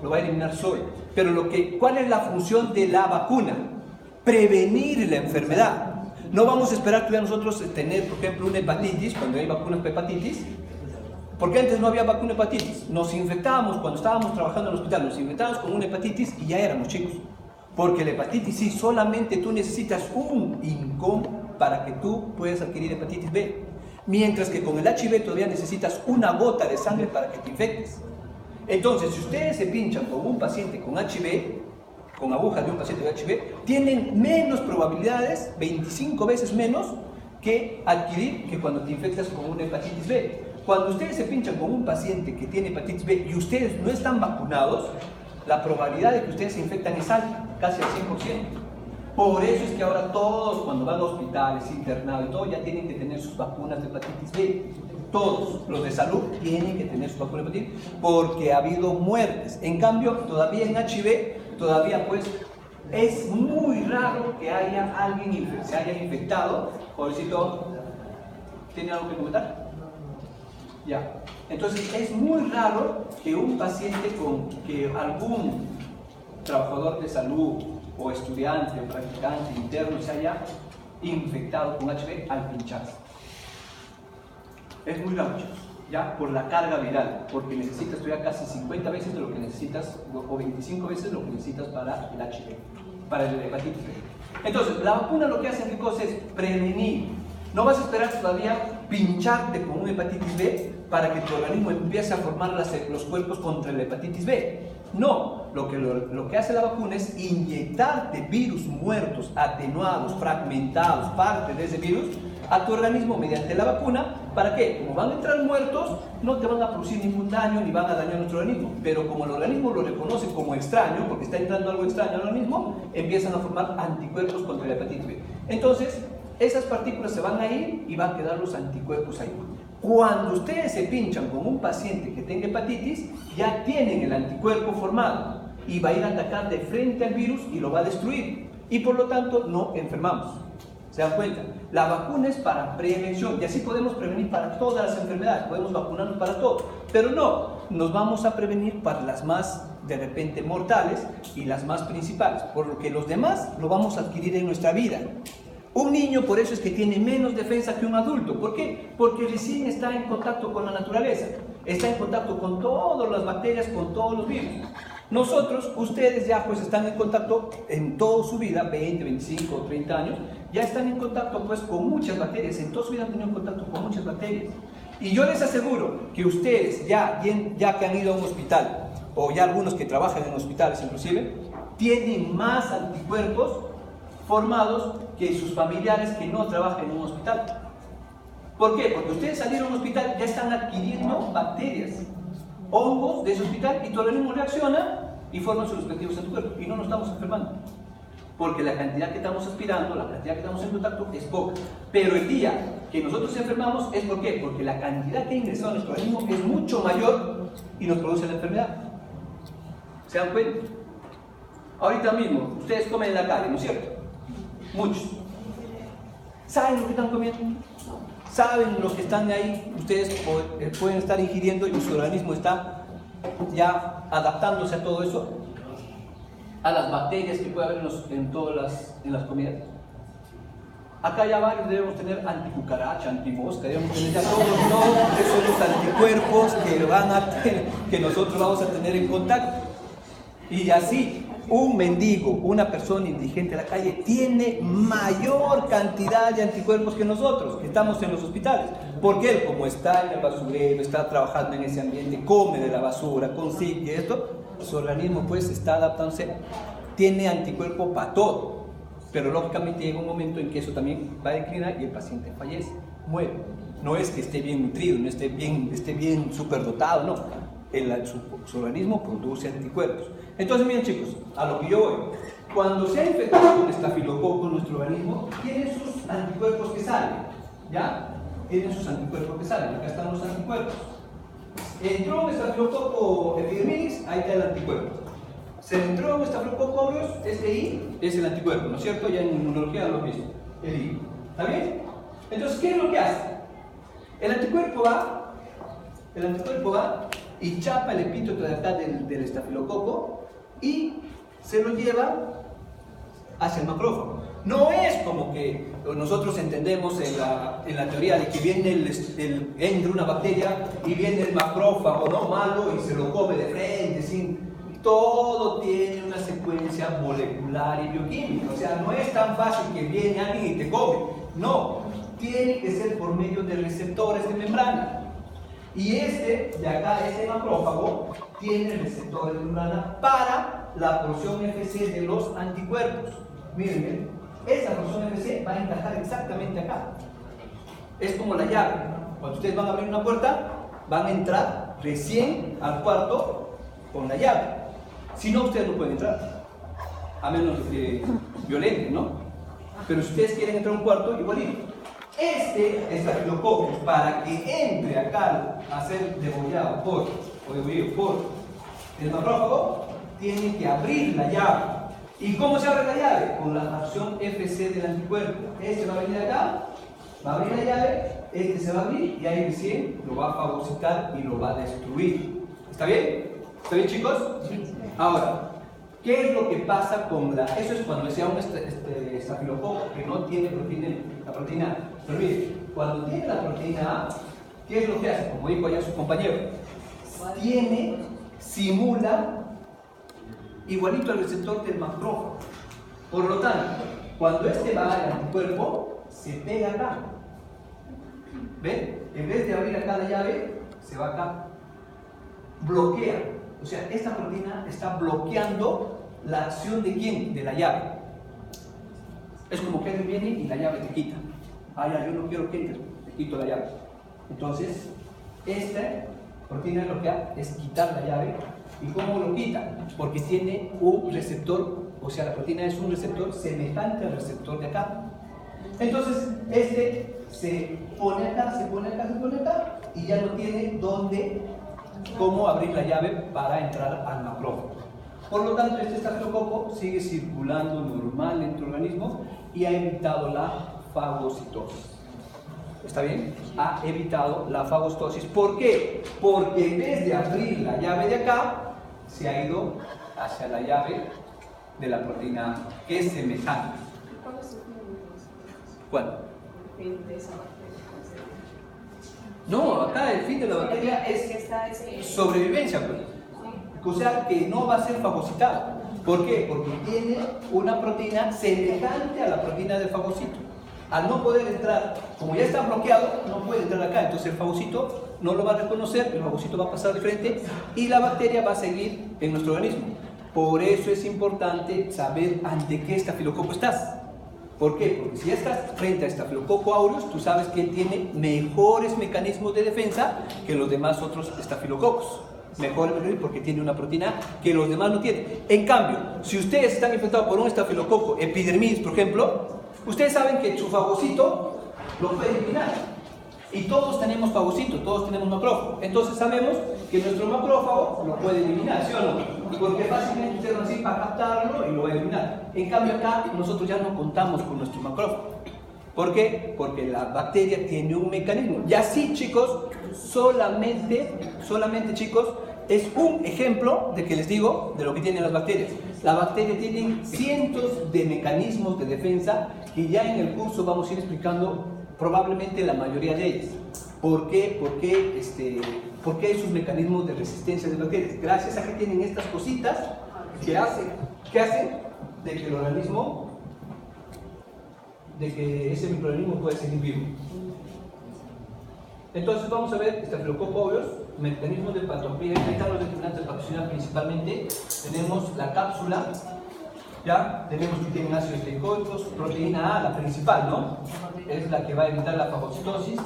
lo va a eliminar solo. Pero ¿cuál es la función de la vacuna? Prevenir la enfermedad. No vamos a esperar todavía nosotros tener, por ejemplo, una hepatitis, cuando hay vacunas para hepatitis, porque antes no había vacuna de hepatitis. Nos infectábamos, cuando estábamos trabajando en el hospital, nos infectábamos con una hepatitis y ya éramos chicos. Porque la hepatitis C, solamente tú necesitas un INCOM para que tú puedas adquirir hepatitis B. Mientras que con el HIV todavía necesitas una gota de sangre para que te infectes. Entonces, si ustedes se pinchan con un paciente con HIV, con agujas de un paciente de HIV, tienen menos probabilidades, 25 veces menos, que adquirir que cuando te infectas con una hepatitis B. Cuando ustedes se pinchan con un paciente que tiene hepatitis B y ustedes no están vacunados, la probabilidad de que ustedes se infectan es alta, casi al 100%. Por eso es que ahora todos, cuando van a hospitales, internados y todo, ya tienen que tener sus vacunas de hepatitis B. Todos los de salud tienen que tener sus vacunas de hepatitis, porque ha habido muertes. En cambio, todavía en HIV, todavía pues, es muy raro que haya alguien se haya infectado. Pobrecito, ¿tiene algo que comentar? Ya. Entonces, es muy raro que un paciente que algún trabajador de salud o estudiante o practicante interno se haya infectado con HIV al pincharse. Es muy raro, ya, por la carga viral, porque necesitas todavía casi 50 veces de lo que necesitas, o 25 veces lo que necesitas para el HIV, para el hepatitis B. Entonces, la vacuna lo que hace, ¿qué cosa es? Prevenir. No vas a esperar todavía pincharte con una hepatitis B para que tu organismo empiece a formar los cuerpos contra la hepatitis B. No, lo que hace la vacuna es inyectarte virus muertos, atenuados, fragmentados, parte de ese virus, a tu organismo mediante la vacuna. ¿Para qué? Como van a entrar muertos, no te van a producir ningún daño ni van a dañar nuestro organismo. Pero como el organismo lo reconoce como extraño, porque está entrando algo extraño al organismo, empiezan a formar anticuerpos contra la hepatitis B. Entonces, esas partículas se van a ir y van a quedar los anticuerpos ahí. Cuando ustedes se pinchan con un paciente que tenga hepatitis, ya tienen el anticuerpo formado y va a ir a atacar de frente al virus y lo va a destruir. Y por lo tanto no enfermamos. ¿Se dan cuenta? La vacuna es para prevención y así podemos prevenir para todas las enfermedades, podemos vacunarnos para todo. Pero no, nos vamos a prevenir para las más de repente mortales y las más principales, por lo que los demás lo vamos a adquirir en nuestra vida. Un niño por eso es que tiene menos defensa que un adulto. ¿Por qué? Porque recién está en contacto con la naturaleza, está en contacto con todas las bacterias, con todos los virus. Nosotros, ustedes ya pues están en contacto en toda su vida, 20, 25, 30 años, ya están en contacto pues con muchas bacterias, en toda su vida han tenido contacto con muchas bacterias. Y yo les aseguro que ustedes ya que han ido a un hospital, o ya algunos que trabajan en hospitales inclusive, tienen más anticuerpos formados que sus familiares que no trabajan en un hospital. ¿Por qué? Porque ustedes salieron a un hospital, ya están adquiriendo bacterias, hongos de ese hospital, y tu organismo reacciona y forma sus respectivos anticuerpos y no nos estamos enfermando. Porque la cantidad que estamos aspirando, la cantidad que estamos en contacto es poca. Pero el día que nosotros enfermamos, ¿es por qué? Porque la cantidad que ha ingresado a nuestro organismo es mucho mayor y nos produce la enfermedad. ¿Se dan cuenta? Ahorita mismo, ustedes comen en la calle, ¿no es cierto? Muchos. ¿Saben lo que están comiendo? ¿Saben lo que están ahí? Ustedes pueden estar ingiriendo y su organismo está ya adaptándose a todo eso, a las bacterias que puede haber en las comidas. Acá ya varios debemos tener anticucaracha, antimosca, debemos tener ya todos esos anticuerpos que nosotros vamos a tener en contacto. Y así, un mendigo, una persona indigente de la calle, tiene mayor cantidad de anticuerpos que nosotros, que estamos en los hospitales. Porque él, como está en el basurero, está trabajando en ese ambiente, come de la basura, consigue esto, su organismo pues está adaptándose, tiene anticuerpo para todo. Pero lógicamente llega un momento en que eso también va a declinar y el paciente fallece, muere. No es que esté bien nutrido, no esté bien superdotado, no. Su organismo produce anticuerpos. Entonces, miren chicos, a lo que yo voy. Cuando se ha infectado con estafilococo nuestro organismo, tiene sus anticuerpos que salen, ¿ya? Tienen sus anticuerpos que salen. Acá están los anticuerpos. Entró un estafilococo epidermidis, ahí está el anticuerpo. Se entró un estafilococo aureus, este I es el anticuerpo, ¿no es cierto? Ya en inmunología lo mismo, el I. ¿Está bien? Entonces, ¿qué es lo que hace? El anticuerpo va y chapa el epíteto de acá del estafilococo y se lo lleva hacia el macrófago. No es como que nosotros entendemos en la teoría de que viene entra una bacteria y viene el macrófago, ¿no? Malo, y se lo come de frente, sin... Todo tiene una secuencia molecular y bioquímica. O sea, no es tan fácil que viene alguien y te come. No, tiene que ser por medio de receptores de membrana. Y este de acá, este macrófago, tiene receptores de membrana para la porción FC de los anticuerpos. Miren, esa porción FC va a encajar exactamente acá. Es como la llave. Cuando ustedes van a abrir una puerta, van a entrar recién al cuarto con la llave. Si no, ustedes no pueden entrar. A menos que violenten, ¿no? Pero si ustedes quieren entrar a un cuarto, igualito. Este estafilococo, para que entre acá a ser degollado por el macrófago, tiene que abrir la llave. ¿Y cómo se abre la llave? Con la acción FC del anticuerpo. Este va a venir acá, va a abrir la llave, este se va a abrir y ahí recién lo va a fagocitar y lo va a destruir. ¿Está bien? ¿Está bien, chicos? Ahora, ¿qué es lo que pasa con la... Eso es cuando sea un estafilococo que no tiene la proteína A. Pero miren, cuando tiene la proteína A, ¿qué es lo que hace? Como dijo allá su compañero, simula igualito al receptor del macrófago. Por lo tanto, cuando este va al anticuerpo, se pega acá. ¿Ven? En vez de abrir acá la llave, se va acá. Bloquea. O sea, esta proteína está bloqueando la acción de ¿quién? De la llave. Es como que alguien viene y la llave te quita. Ah, ya, yo no quiero que entre, te quito la llave. Entonces, esta proteína lo que hace es quitar la llave. ¿Y cómo lo quita? Porque tiene un receptor, o sea, la proteína es un receptor semejante al receptor de acá. Entonces, este se pone acá, se pone acá, se pone acá, y ya no tiene cómo abrir la llave para entrar al macrófago. Por lo tanto, este estafilococo sigue circulando normal en tu organismo y ha evitado la fagocitosis. ¿Está bien? Ha evitado la fagocitosis. ¿Por qué? Porque en vez de abrir la llave de acá, se ha ido hacia la llave de la proteína A, que es semejante. ¿Cuál? El fin de esa bacteria. No, acá el fin de la bacteria es sobrevivencia, pues. O sea que no va a ser fagocitada. ¿Por qué? Porque tiene una proteína semejante a la proteína del fagocito. Al no poder entrar, como ya está bloqueado, no puede entrar acá. Entonces el fagocito no lo va a reconocer, el fagocito va a pasar de frente y la bacteria va a seguir en nuestro organismo. Por eso es importante saber ante qué estafilococo estás. ¿Por qué? Porque si ya estás frente a estafilococo aureus, tú sabes que él tiene mejores mecanismos de defensa que los demás otros estafilococos. Mejor porque tiene una proteína que los demás no tienen. En cambio, si ustedes están infectados por un estafilococo epidermidis, por ejemplo, ustedes saben que su fagocito lo puede eliminar. Y todos tenemos fagocito, todos tenemos macrófago. Entonces sabemos que nuestro macrófago lo puede eliminar, ¿sí o no? Porque fácilmente ustedes van a decir para captarlo y lo va a eliminar. En cambio acá nosotros ya no contamos con nuestro macrófago. ¿Por qué? Porque la bacteria tiene un mecanismo. Y así, chicos, solamente chicos, es un ejemplo de que les digo de lo que tienen las bacterias. Las bacterias tienen cientos de mecanismos de defensa que ya en el curso vamos a ir explicando probablemente la mayoría de ellas. ¿Por qué? ¿Por qué esos mecanismos de resistencia de bacterias? Gracias a que tienen estas cositas que hacen de que el organismo, de que ese microorganismo puede seguir vivo. Entonces vamos a ver estafilococo aureus, mecanismos de patología. Ahí están los determinantes patogénicos principalmente. Tenemos la cápsula, ya tenemos que tienen ácidos glicólicos, proteína A, la principal, ¿no? Es la que va a evitar la fagocitosis.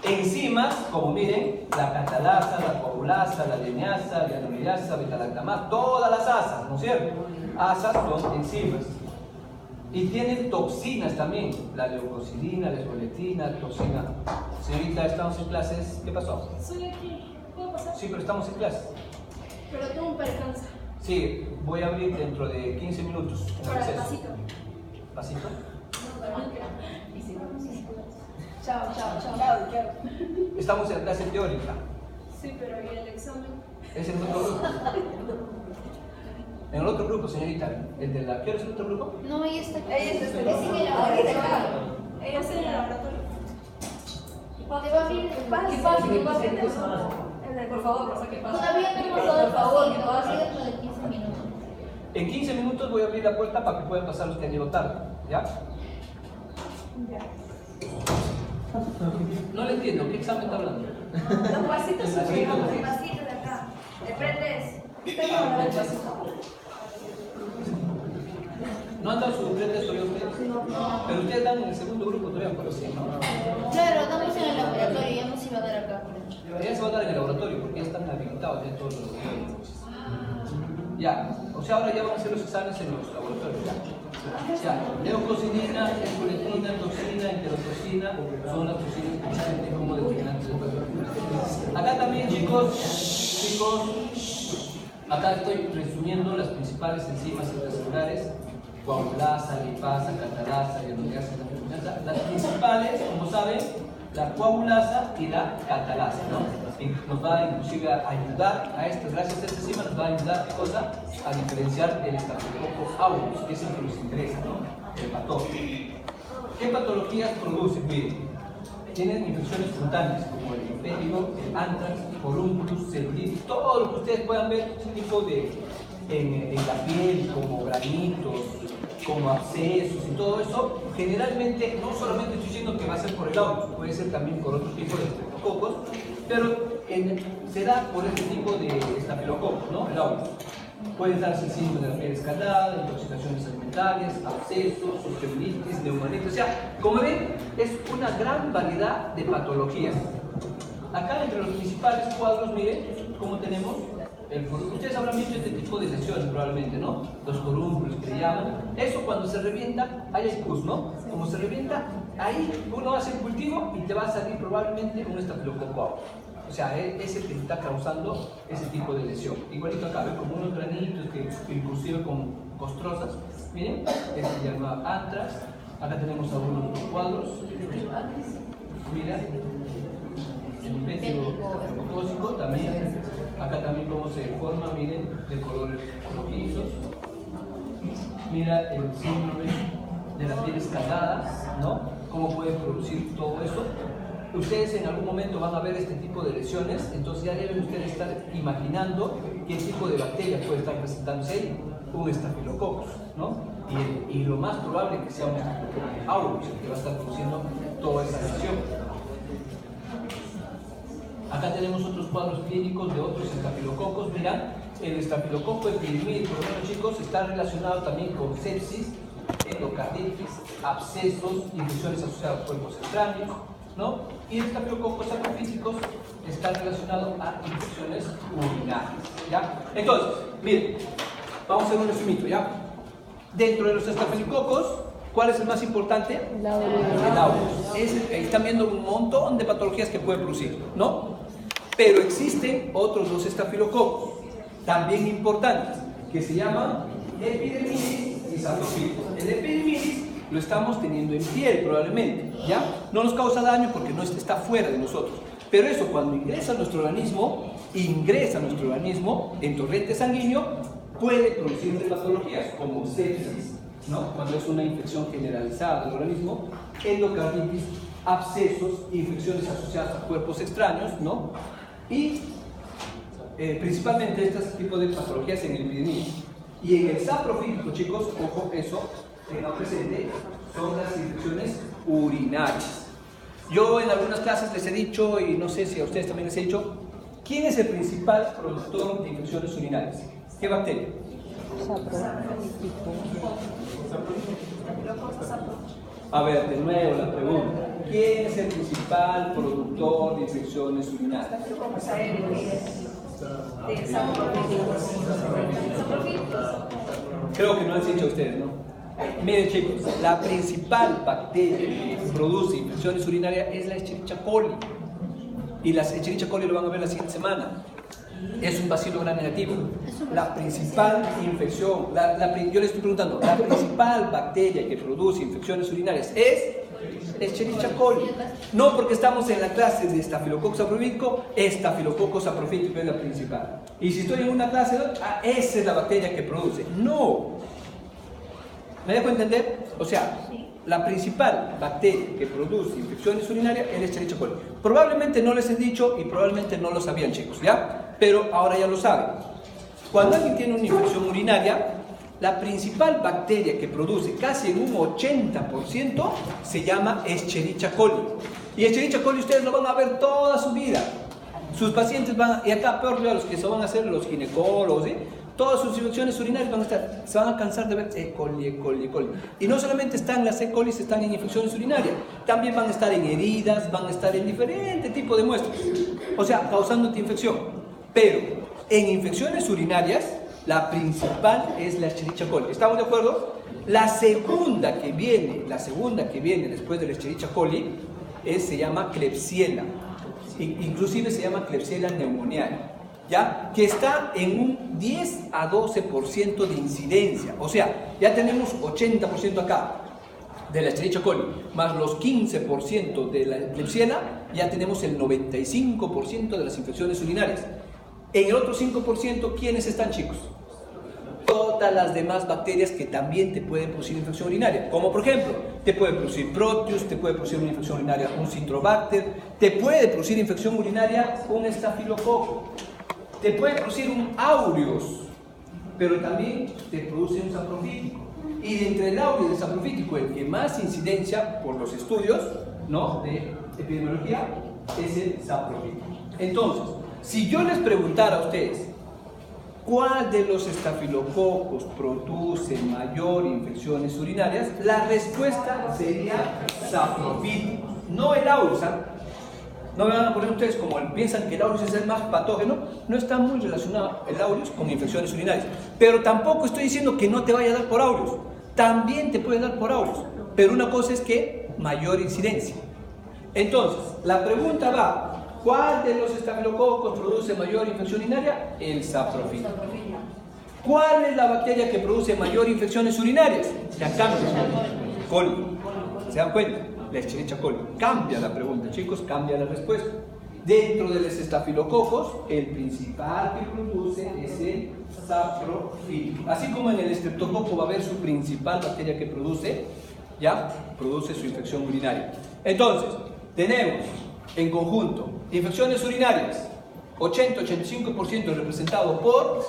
Enzimas, como miren, la catalasa, la coagulasa, la lineasa, la amilasa, beta-lactamasa, todas las asas, ¿no es cierto? Asas son enzimas. Y tienen toxinas también, la leucocidina, la escoletina, toxina. Señorita, estamos en clases, ¿qué pasó? Soy aquí. ¿Puedo pasar. Sí, pero estamos en clase. Pero tengo un percance. Sí, voy a abrir dentro de 15 minutos. en el Para el receso. pasito. ¿Pasito? Chao, chao, chao. Estamos en clase teórica. Sí, pero ¿y el examen? Es en otro grupo. En el otro grupo, señorita. ¿El de la... ¿Quieres el otro grupo? No, ella está Ella está en el laboratorio. Ella está en el laboratorio. Te va a abrir. ¿Qué pasa? Por favor, pasa que pasa. Todavía no hemos dado el favor, que va a ser dentro de 15 minutos. En 15 minutos voy a abrir la puerta para que puedan pasar los que han llegado tarde. ¿Ya? No le entiendo. ¿Qué examen está hablando? Los pasitos se llegan. El pasito de acá. De frente es. ¿No han dado su frente todavía ustedes? Pero ustedes dan en el segundo grupo todavía, pero sí, ¿no? Claro, estamos en el laboratorio, ya nos iba a dar acá. Ya se va a dar en el laboratorio porque ya están habilitados ya todos los laboratorios. Ya, o sea, ahora ya van a hacer los exámenes en los laboratorios. Ya, leucocidina, escoletina, toxina, enterotoxina, son las toxinas principalmente como determinantes del cuerpo. Acá también, chicos, acá estoy resumiendo las principales enzimas intracelulares: coagulasa, lipasa, catalasa, hidrogenasa, las principales, como saben, la coagulasa y la catalasa, ¿no? Y nos va inclusive a ayudar a estas, gracias a esta enzima nos va a ayudar, ¿qué cosa? A diferenciar el Staphylococcus aureus, que es el que nos interesa, ¿no? El patógeno. ¿Qué patologías producen? Miren, tienen infecciones cutáneas como el impétigo, el anthrax, forúnculus, celulitis, todo lo que ustedes puedan ver, ese tipo de en la piel, como granitos, como abscesos y todo eso, generalmente, no solamente estoy diciendo que va a ser por el aureus, puede ser también por otro tipo de estreptococos, pero se da por este tipo de estafilococos, ¿no? El aureus. Puede darse el síndrome de la piel escaldada, intoxicaciones alimentarias, abscesos, celulitis, neumonitis. O sea, como ven, es una gran variedad de patologías. Acá entre los principales cuadros, miren cómo tenemos el forúnculo. Ustedes habrán visto este tipo de lesiones probablemente, ¿no? Los forúnculos que le llaman. Eso cuando se revienta, ahí hay pus, ¿no? Como se revienta, ahí uno hace el cultivo y te va a salir probablemente un estafilococo aureus. O sea, es el que está causando ese tipo de lesión. Igualito acá, ¿ven? Como unos granitos que inclusive con costrosas. Miren, este se llama anthrax. Acá tenemos algunos otros cuadros. Mira, el impétigo tóxico también. Acá también cómo se forma, miren, de colores rojizos. Mira el síndrome de la piel escaldada, ¿no? Cómo puede producir todo eso. Ustedes en algún momento van a ver este tipo de lesiones, entonces ya deben ustedes estar imaginando qué tipo de bacterias puede estar presentándose ahí, un estafilococcus, ¿no? Y lo más probable que sea un estafilococcus aureus, que va a estar produciendo toda esa lesión. Acá tenemos otros cuadros clínicos de otros estafilococos. Mira, el estafilococo epidemílico, bueno, chicos, está relacionado también con sepsis, endocarditis, abscesos, infecciones asociadas a cuerpos extraños, ¿no? Y el estafilococos saprofíticos está relacionado a infecciones urinarias, ¿ya? Entonces, miren, vamos a hacer un resumito, ¿ya? Dentro de los estafilococos, ¿cuál es el más importante? El aureus. Están viendo un montón de patologías que puede producir, ¿no? Pero existen otros dos estafilococos, también importantes, que se llaman epidermidis y saprofíticos. El epidermidis lo estamos teniendo en piel probablemente, ¿ya? No nos causa daño porque no está fuera de nosotros. Pero eso cuando ingresa a nuestro organismo en torrente sanguíneo, puede producir patologías como sepsis, ¿no? Cuando es una infección generalizada del organismo, endocarditis, abscesos, infecciones asociadas a cuerpos extraños, ¿no? Y principalmente este tipo de patologías en el epidemia. Y en el saprofítico, chicos, ojo, eso tengan presente, son las infecciones urinarias. Yo en algunas clases les he dicho, y no sé si a ustedes también les he dicho, ¿quién es el principal productor de infecciones urinarias? ¿Qué bacteria? A ver, de nuevo la pregunta. ¿Quién es el principal productor de infecciones urinarias? Creo que no han dicho ustedes, ¿no? Miren, chicos, la principal bacteria que produce infecciones urinarias es la Escherichia coli. y las Escherichia coli lo van a ver la siguiente semana. Es un bacilo gram negativo. La principal infección, yo le estoy preguntando, la principal bacteria que produce infecciones urinarias es Escherichia coli. No porque estamos en la clase de Staphylococcus saprofítico, Staphylococcus saprofítico es la principal. Y si estoy en una clase de esa es la bacteria que produce. No. ¿Me dejo entender? O sea, la principal bacteria que produce infecciones urinarias es Escherichia coli. Probablemente no les he dicho y probablemente no lo sabían, chicos, ¿ya? Pero ahora ya lo saben. Cuando alguien tiene una infección urinaria, la principal bacteria que produce casi en un 80% se llama Escherichia coli. Y Escherichia coli ustedes lo van a ver toda su vida. Sus pacientes van, y acá peor a los que se van a hacer los ginecólogos, ¿eh? Todas sus infecciones urinarias van a estar, se van a cansar de ver E. coli, E. coli, E. coli. Y no solamente están las E. coli, están en infecciones urinarias, también van a estar en heridas, van a estar en diferentes tipos de muestras, o sea, causándote infección. Pero en infecciones urinarias, la principal es la Escherichia coli. ¿Estamos de acuerdo? La segunda que viene después de la Escherichia coli se llama Klebsiella. Inclusive se llama Klebsiella pneumoniae, ¿ya? Que está en un 10 a 12% de incidencia. O sea, ya tenemos 80% acá de la Escherichia coli, más los 15% de la Klebsiella, ya tenemos el 95% de las infecciones urinarias. En el otro 5%, ¿quiénes están, chicos? Todas las demás bacterias que también te pueden producir infección urinaria, como por ejemplo, te puede producir Proteus, te puede producir una infección urinaria un Citrobacter, te puede producir infección urinaria un Estafilococo, te puede producir un Aureus, pero también te produce un saprofítico. Y de entre el Aureus y el saprofítico, el que más incidencia por los estudios, ¿no?, de epidemiología es el saprofítico. Entonces, si yo les preguntara a ustedes, ¿cuál de los estafilococos produce mayor infecciones urinarias? La respuesta sería saprofítico, no el Aureus. No me van a poner ustedes como piensan que el Aureus es el más patógeno. No está muy relacionado el Aureus con infecciones urinarias. Pero tampoco estoy diciendo que no te vaya a dar por Aureus. También te puede dar por Aureus. Pero una cosa es que mayor incidencia. Entonces, la pregunta va: ¿cuál de los estafilococos produce mayor infección urinaria? El saprofítico. ¿Cuál es la bacteria que produce mayor infecciones urinarias? Ya cambia. Coli. ¿Se dan cuenta? La Escherichia coli. Cambia la pregunta, chicos, cambia la respuesta. Dentro de los estafilococos, el principal que produce es el saprofítico. Así como en el estreptococo va a haber su principal bacteria que produce su infección urinaria. Entonces, tenemos en conjunto infecciones urinarias, 80-85% representado por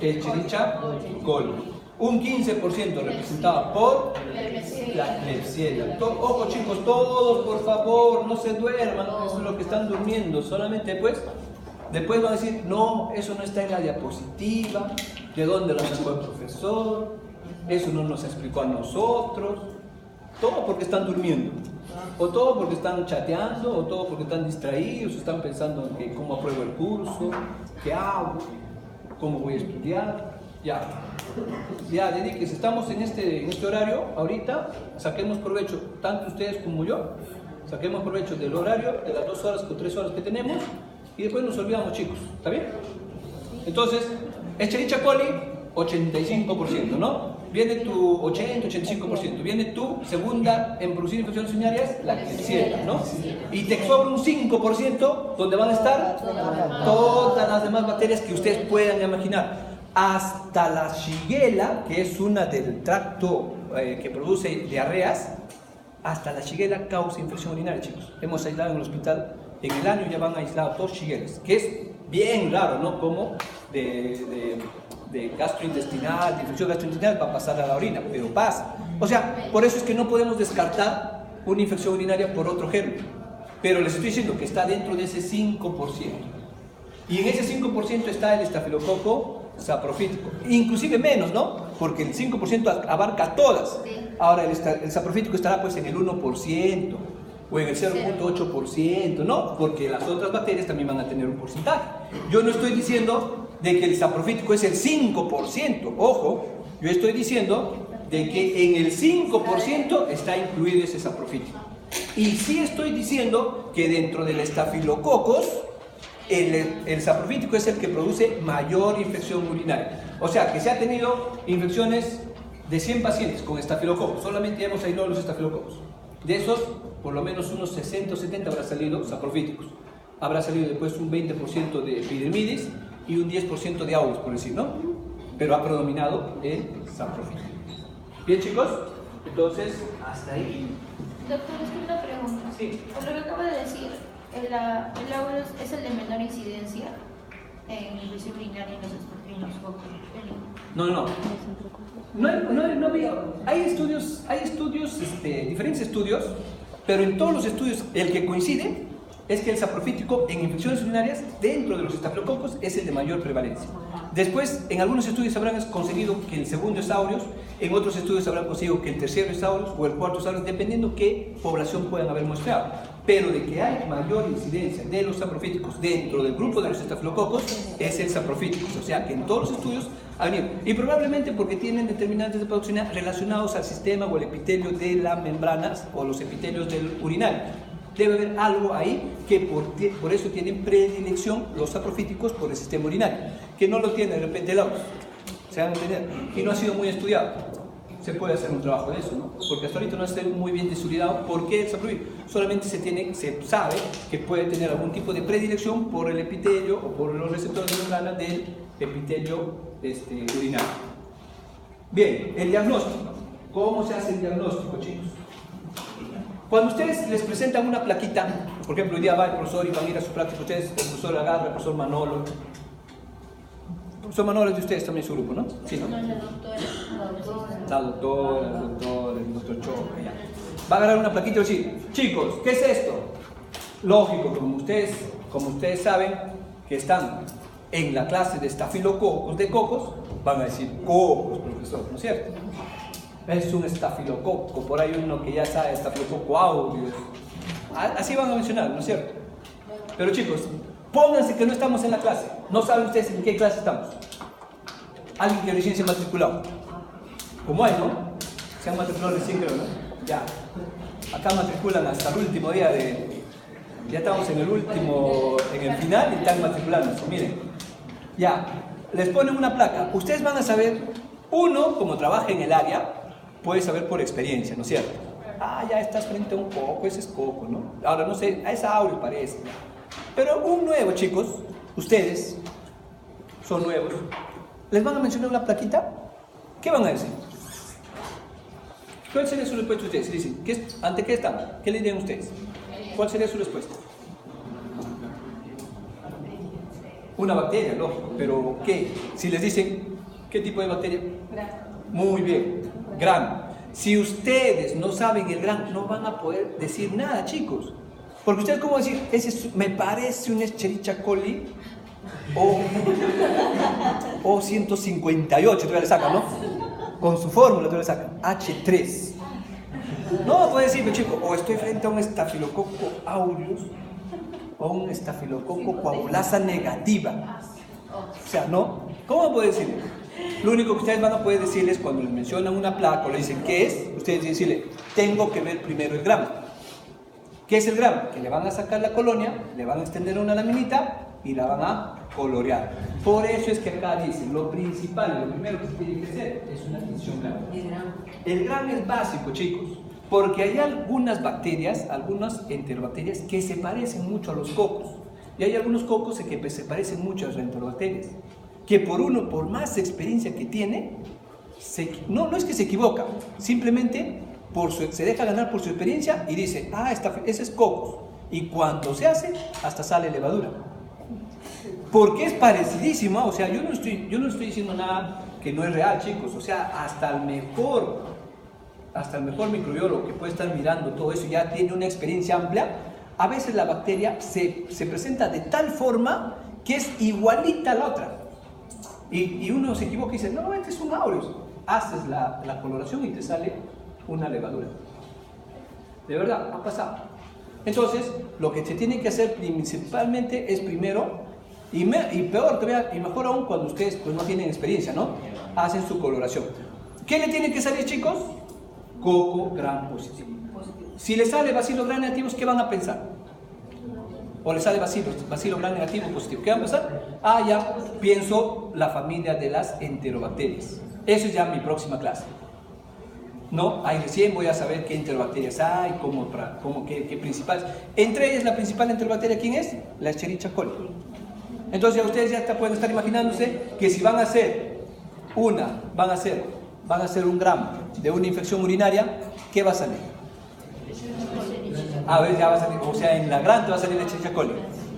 Escherichia coli, un 15% representado por la Klebsiella. Ojo, chicos, todos por favor, no se duerman, eso es lo que están durmiendo, solamente después van a decir, no, eso no está en la diapositiva, ¿de dónde lo sacó el profesor? Eso no nos explicó a nosotros. Todo porque están durmiendo, o todo porque están chateando, o todo porque están distraídos, están pensando en cómo apruebo el curso, qué hago, cómo voy a estudiar. Ya, dedíquense, estamos en este horario, ahorita, saquemos provecho, tanto ustedes como yo, saquemos provecho del horario, de las 2 horas o 3 horas que tenemos, y después nos olvidamos, chicos, ¿está bien? Entonces, Escherichia coli, 85%, ¿no? Viene tu 80-85%, viene tu segunda en producir infecciones urinarias, la Klebsiella, ¿no? Y te sobra un 5% donde van a estar todas las demás bacterias que ustedes puedan imaginar. Hasta la Shigella, que es una del tracto que produce diarreas, hasta la Shigella causa infección urinaria, chicos. Hemos aislado en el hospital, en el año ya van aislados 2 Shigellas, que es bien raro, ¿no? Como de gastrointestinal, de infección gastrointestinal va a pasar a la orina, pero pasa. O sea, por eso es que no podemos descartar una infección urinaria por otro germen. Pero les estoy diciendo que está dentro de ese 5%. Y en ese 5% está el estafilococo saprofítico. Inclusive menos, ¿no? Porque el 5% abarca todas. Ahora el saprofítico estará pues en el 1% o en el 0.8%, ¿no? Porque las otras bacterias también van a tener un porcentaje. Yo no estoy diciendo de que el saprofítico es el 5%, ojo, yo estoy diciendo de que en el 5% está incluido ese saprofítico. Y sí estoy diciendo que dentro del estafilococos, el saprofítico es el que produce mayor infección urinaria. O sea, que se ha tenido infecciones de 100 pacientes con estafilococos. Solamente hemos aislado los estafilococos. De esos, por lo menos unos 60 o 70 habrá salido saprofíticos. Habrá salido después un 20% de epidermidis y un 10% de aureus, por decir, ¿no? Pero ha predominado el saprofítico. Bien, chicos, entonces, hasta ahí. Doctor, es que una pregunta. Sí. Por lo que acaba de decir, el aureus es el de menor incidencia en infección urinaria en los focos. No hay estudios, diferentes estudios, pero en todos los estudios el que coincide es que el saprofítico en infecciones urinarias dentro de los estafilococos es el de mayor prevalencia. Después, en algunos estudios habrán conseguido que el segundo es aureus, en otros estudios habrán conseguido que el tercero es aureus o el cuarto es aureus, dependiendo qué población puedan haber muestrado. Pero de que hay mayor incidencia de los saprofíticos dentro del grupo de los estafilococos es el saprofítico, o sea que en todos los estudios ha venido. Y probablemente porque tienen determinantes de patogenia relacionados al sistema o el epitelio de las membranas o los epitelios del urinario. Debe haber algo ahí que por eso tienen predilección los saprofíticos por el sistema urinario, que no lo tiene de repente el aureus, se van a entender, y no ha sido muy estudiado. Se puede hacer un trabajo de eso, ¿no? Porque hasta ahorita no está muy bien estudiado por qué el saprofítico. Solamente se sabe que puede tener algún tipo de predilección por el epitelio o por los receptores de membrana del ejempitelio urinario. Bien, el diagnóstico. ¿Cómo se hace el diagnóstico, chicos? Cuando ustedes les presentan una plaquita, por ejemplo, hoy día va el profesor y van a ir a su práctica, ustedes, el profesor Agarra, el profesor Manolo. El profesor Manolo es de ustedes también, su grupo, ¿no? Sí, ¿no? No, la doctora. La doctora, el doctor Choca, ya. Va a agarrar una plaquita y decir, chicos, ¿qué es esto? Lógico, como ustedes saben que están en la clase de estafilococos de cocos, van a decir cocos, profesor, ¿no es cierto? Es un estafilococo, por ahí uno que ya sabe, estafilococo aureus. Así van a mencionar, ¿no es cierto? Pero chicos, pónganse que no estamos en la clase. No saben ustedes en qué clase estamos. Alguien que recién se ha matriculado. Como hay, ¿no? Se han matriculado recién, creo, ¿no? Ya. Acá matriculan hasta el último día de... Ya estamos en el final y están matriculándose. Miren. Ya. Les ponen una placa. Ustedes van a saber, uno, como trabaja en el área, puede saber por experiencia, ¿no es cierto? Ah, ya estás frente a un coco, ese es coco, ¿no? Ahora no sé, a esa aureus parece. Pero un nuevo, chicos, ustedes son nuevos, les van a mencionar una plaquita, ¿qué van a decir? ¿Cuál sería su respuesta ustedes? Dicen, ¿ante qué están? ¿Qué le dirían ustedes? ¿Cuál sería su respuesta? Una bacteria, lógico, pero ¿qué? Si les dicen, ¿qué tipo de bacteria? Muy bien, gram. Si ustedes no saben el gram, no van a poder decir nada, chicos. Porque ustedes, ¿cómo decir? Me parece un Escherichia coli o 158, todavía le sacan, ¿no? Con su fórmula todavía le sacan, H3. No puede decirme, chicos, o estoy frente a un estafilococo aureus o un estafilococo coagulasa negativa. O sea, ¿no? ¿Cómo puede decir? Lo único que ustedes van a poder decirles cuando les mencionan una placa o le dicen qué es, ustedes decirle, tengo que ver primero el gramo. ¿Qué es el gramo? Que le van a sacar la colonia, le van a extender una laminita y la van a colorear. Por eso es que acá dicen, lo principal, lo primero que se tiene que hacer es una tinción gramo. El gramo es básico, chicos, porque hay algunas bacterias, algunas enterobacterias que se parecen mucho a los cocos. Y hay algunos cocos que se parecen mucho a las enterobacterias. Que por más experiencia que tiene, no es que se equivoca, simplemente se deja ganar por su experiencia y dice, ese es cocos. Y cuando se hace, hasta sale levadura. Porque es parecidísima, o sea, yo no estoy diciendo nada que no es real, chicos. O sea, hasta el mejor microbiólogo que puede estar mirando todo eso, ya tiene una experiencia amplia, a veces la bacteria se presenta de tal forma que es igualita a la otra. Y uno se equivoca y dice, no, este es un aureus. Haces la coloración y te sale una levadura. De verdad, ha pasado. Entonces, lo que se tiene que hacer principalmente es primero, y peor todavía, y mejor aún cuando ustedes pues, no tienen experiencia, ¿no? Hacen su coloración. ¿Qué le tiene que salir, chicos? Coco gram positivo. Si les sale bacilo gran negativos, ¿qué van a pensar? O les sale bacilo gran negativo positivo, ¿qué van a pensar? Ah, ya, pienso la familia de las enterobacterias. Eso es ya mi próxima clase. No, ahí recién voy a saber qué enterobacterias hay, qué principales. Entre ellas, la principal enterobacteria, ¿quién es? La Escherichia coli. Entonces ya ustedes pueden estar imaginándose que si van a hacer un gramo de una infección urinaria, ¿qué va a salir? A ver, ya va a salir, o sea, en la gran te va a salir la Escherichia coli.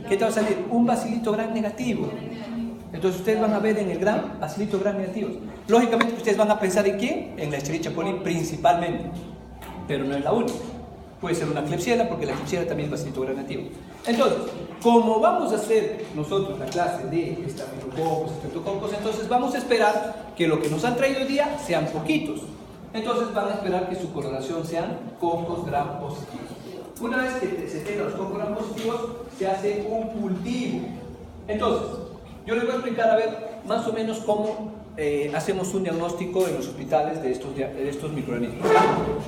¿Qué te va a salir? Un bacilito gran negativo. Entonces ustedes van a ver en el gran bacilito gran negativos. Lógicamente ustedes van a pensar en quién, en la Escherichia coli principalmente, pero no es la única. Puede ser una Klebsiella, porque la Klebsiella también es bacilito gran negativo. Entonces, como vamos a hacer nosotros la clase de estafilococos, estreptococos, entonces vamos a esperar que lo que nos han traído hoy día sean poquitos. Entonces van a esperar que su coloración sean cocos gram positivos. Una vez que se tengan los cocos gram positivos, se hace un cultivo. Entonces, yo les voy a explicar a ver más o menos cómo hacemos un diagnóstico en los hospitales de estos microorganismos.